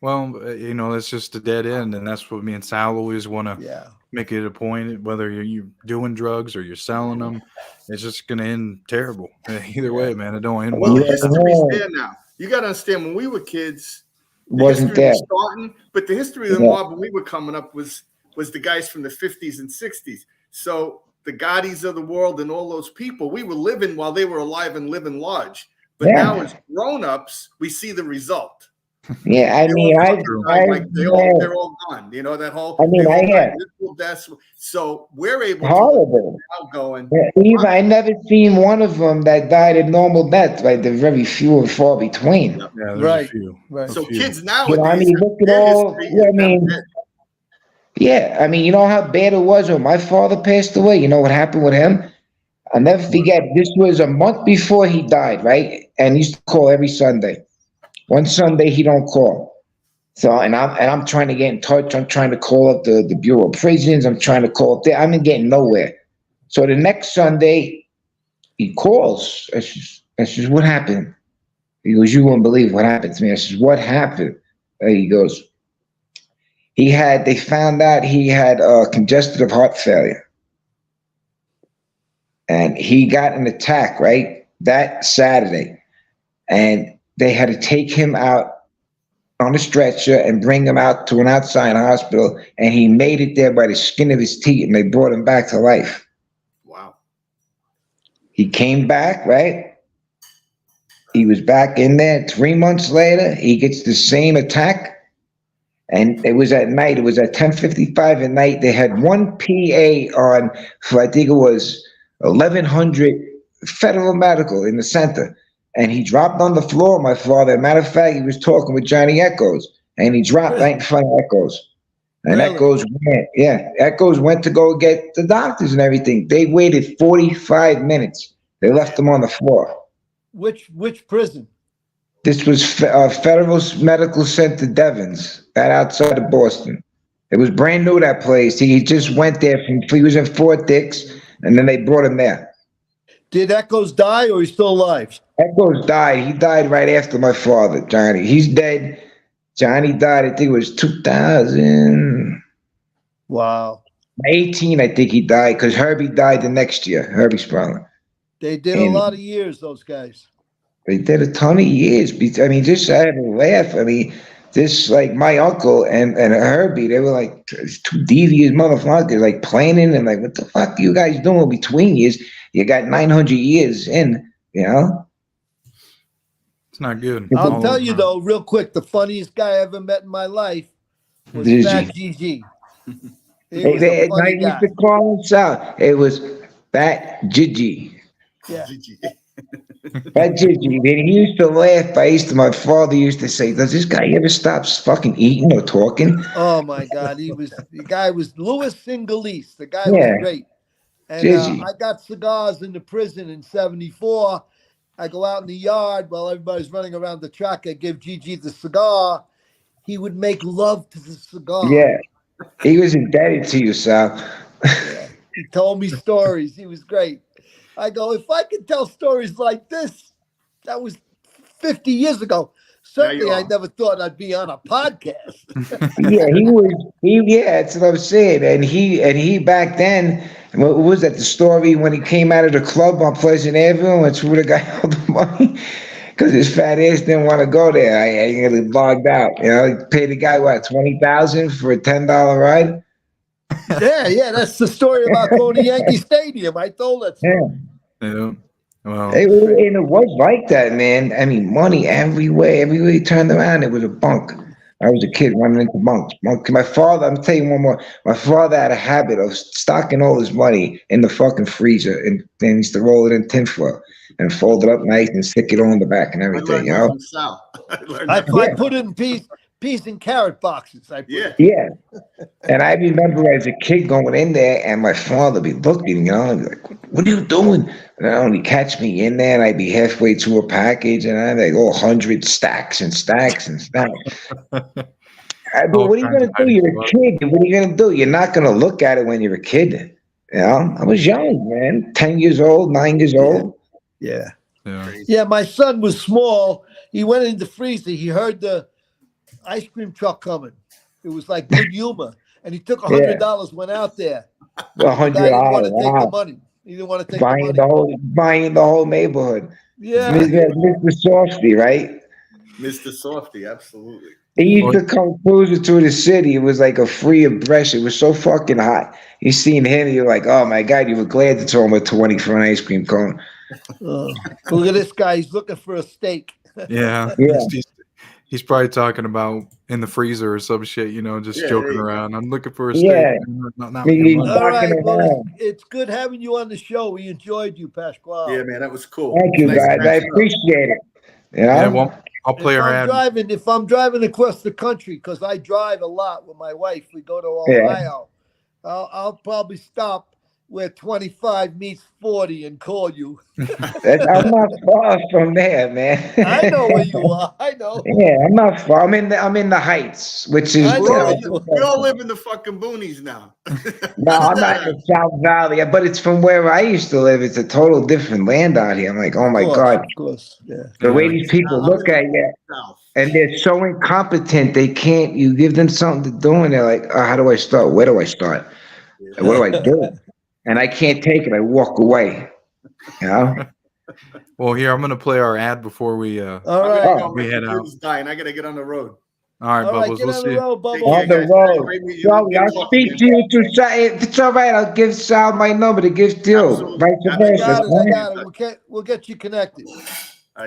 Well, it's just a dead end, and that's what me and Sal always want to Yeah. make it a point. Whether you're doing drugs or you're selling them, it's just going to end terrible. Either way, man, it don't end Well, well. the history's there now. You got to understand, when we were kids, the Wasn't history there. was starting, but the history of the mob when we were coming up was the guys from the 50s and 60s. So the Gaudis of the world and all those people, we were living while they were alive and living large. But now as grown-ups, we see the result. Yeah, I mean, they're all gone. That whole. I mean, I have deaths. So we're able horrible. to now going. Even I never seen one of them that died a normal death. Like they're very few and far between. Yeah, there's Right. a few. Right. So few. kids nowadays, I mean, look at all. I mean, you know how bad it was when my father passed away. You know what happened with him? I'll never forget. This was a month before he died, right? And he used to call every Sunday. One Sunday he don't call. So and I'm trying to get in touch. I'm trying to call up the Bureau of Prisons. I'm trying to call up there. I'm getting nowhere. So the next Sunday he calls. I says, what happened? He goes, you wouldn't believe what happened to me. I says, what happened? He goes, they found out he had congestive heart failure. And he got an attack, right? That Saturday. And they had to take him out on a stretcher and bring him out to an outside hospital. And he made it there by the skin of his teeth, and they brought him back to life. Wow. He came back, right? He was back in there. 3 months later, he gets the same attack. And it was at night. It was at 10:55 at night. They had one PA on for, I think it was 1100 Federal Medical in the center. And he dropped on the floor, my father. Matter of fact, he was talking with Johnny Echoes. And he dropped right in front of Echoes. And Really? Echoes went to go get the doctors and everything. They waited 45 minutes. They left him on the floor. Which prison? This was Federal Medical Center, Devens, right outside of Boston. It was brand new, that place. He just went there he was in Fort Dix, and then they brought him there. Did Echoes die, or he's still alive? Echoes died. He died right after my father, Johnny. He's dead. Johnny died, I think it was 2018, Wow. I think he died, because Herby died the next year, Herby Sterling. They did a lot of years, those guys. They did a ton of years. I mean, just I had to laugh. I mean, this like my uncle and Herbie, they were like two devious motherfuckers, like planning and like, what the fuck are you guys doing between years? You got 900 years in, It's not good. I'll tell you though, real quick, the funniest guy I ever met in my life was Fat Gigi. He was a funny guy. used to call him Sal. It was Fat Gigi. Yeah. That Gigi, man, he used to laugh. My father used to say, "Does this guy ever stop fucking eating or talking?" Oh my God, the guy was Louis Singhalese. The guy was Yeah, great. And Gigi. I got cigars in the prison in '74. I go out in the yard while everybody's running around the track. I give Gigi the cigar. He would make love to the cigar. Yeah, he was indebted to you, Sal. Yeah, he told me stories. He was great. I go, if I could tell stories like this, that was 50 years ago. Now you Certainly, I are. never thought I'd be on a podcast. Yeah, he was. Yeah, that's what I'm saying. And he back then. What was that? The story when he came out of the club on Pleasant Avenue and threw the guy all the money because his fat ass didn't want to go there. I really logged out. He paid the guy what 20,000 for a $10 ride. Yeah, that's the story about going to Yankee Stadium. I told that Yeah. story. Yeah. Well, And it was like that, man. I mean, money everywhere. Everywhere you turned around, it was a bunk. I was a kid running into bunks. My father, I'm telling you one more. My father had a habit of stocking all his money in the fucking freezer and then he used to roll it in tinfoil and fold it up nice and stick it on the back and I everything, learned you that know? from Sal. I learned I, that from I Yeah, put it in peas and carrot boxes. I put Yeah. it. yeah. And I remember as a kid going in there and my father be looking, and be like, what are you doing? And I'd only catch me in there and I'd be halfway to a package and I'd like, 100 stacks and stacks and stacks. But all what are you kinds gonna of do? hiding You're a spots. kid. What are you gonna do? You're not gonna look at it when you're a kid. I was young, man. 10 years old, 9 years Yeah, old. yeah, Yeah. Crazy. yeah. My son was small. He went in the freezer. He heard the ice cream truck coming. It was like good humor, and he took Yeah, $100. Went out there, a and the hundred guy didn't want dollars. to take the Wow, money. He didn't want to take the money. buying the whole neighborhood. Yeah, Mr. Softy, right? Mr. Softy, absolutely. He used Well, to come cruising through the city. It was like a free impression. It was so fucking hot. You seen him, you're like, oh my god, you were glad to throw him a 20 for an ice cream cone. look at this guy. He's looking for a steak. yeah. Yeah, He's probably talking about in the freezer or some shit, just Yeah, there joking you go. around. I'm looking for a steak, yeah. not your He's money. All walking right. Well, around. it's good having you on the show. We enjoyed you, Yeah, Pasquale. man, that was cool. Thank It's you, nice guys. I catching up. appreciate it. Yeah, well, I'll play our ad. If I'm driving across the country, because I drive a lot with my wife, we go to Yeah. Ohio. I'll probably stop where 25 meets 40 and call you. I'm not far from there, man. I know where you are. I know. Yeah, I'm not far. I'm in the Heights, which is I We know where all, you are. we all live in the fucking boonies now. no, I'm not in the South Valley, but it's from where I used to live. It's a total different land out here. I'm like, oh my God, Of course. Yeah. the way Yeah. these people I'm look in at the you, south. and they're so incompetent. They can't. You give them something to do, and they're like, how do I start? Where do I start? What do I do? And I can't take it. I walk away. You know? Well, here I'm gonna play our ad before we All I gotta right. go. we My head out. computer's dying. I gotta get on the road. All right, All right. Bubbles. Get We'll on see the you. road, Take Bubba. care, On the guys. road. Great meeting you. Sorry, Good I'll talking, speak man. to you to Sal. If it's all right, I'll give Sal my number to give to you. Absolutely. Vice I versa. got it. I Right? got it. We'll get you connected.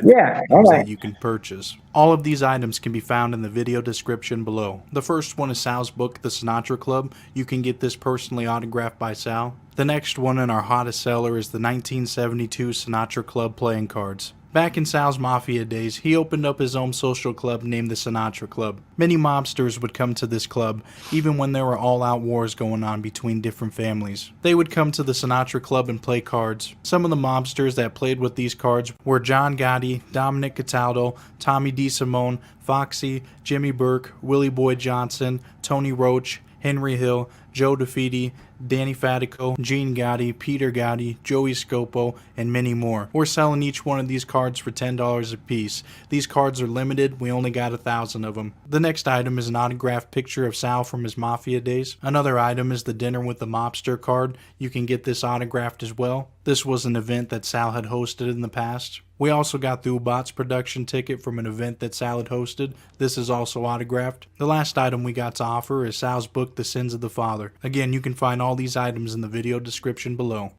Yeah, all Items right. that you can purchase. All of these items can be found in the video description below. The first one is Sal's book, The Sinatra Club. You can get this personally autographed by Sal. The next one in our hottest seller is the 1972 Sinatra Club playing cards. Back in Sal's Mafia days, he opened up his own social club named the Sinatra Club. Many mobsters would come to this club, even when there were all-out wars going on between different families. They would come to the Sinatra Club and play cards. Some of the mobsters that played with these cards were John Gotti, Dominic Cataldo, Tommy DeSimone, Foxy, Jimmy Burke, Willie Boy Johnson, Tony Roach, Henry Hill, Joe DeFede, Danny Fatico, Gene Gotti, Peter Gotti, Joey Scopo, and many more. We're selling each one of these cards for $10 a piece. These cards are limited, we only got 1,000 of them. The next item is an autographed picture of Sal from his Mafia days. Another item is the Dinner with the Mobster card. You can get this autographed as well. This was an event that Sal had hosted in the past. We also got the Ubat's production ticket from an event that Sal had hosted. This is also autographed. The last item we got to offer is Sal's book, The Sins of the Father. Again, you can find all these items in the video description below.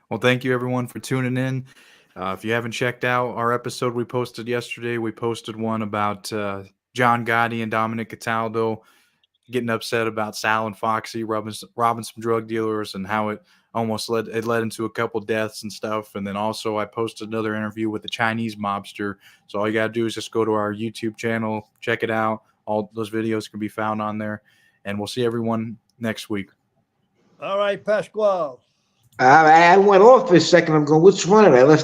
Well, thank you everyone for tuning in. If you haven't checked out our episode we posted yesterday, we posted one about John Gotti and Dominic Cataldo getting upset about Sal and Foxy robbing some drug dealers and how it it led into a couple deaths and stuff. And then also I posted another interview with the Chinese mobster. So all you got to do is just go to our YouTube channel, check it out. All those videos can be found on there. And we'll see everyone next week. All right, Pasquale. I went off for a second. I'm going, which one? And I left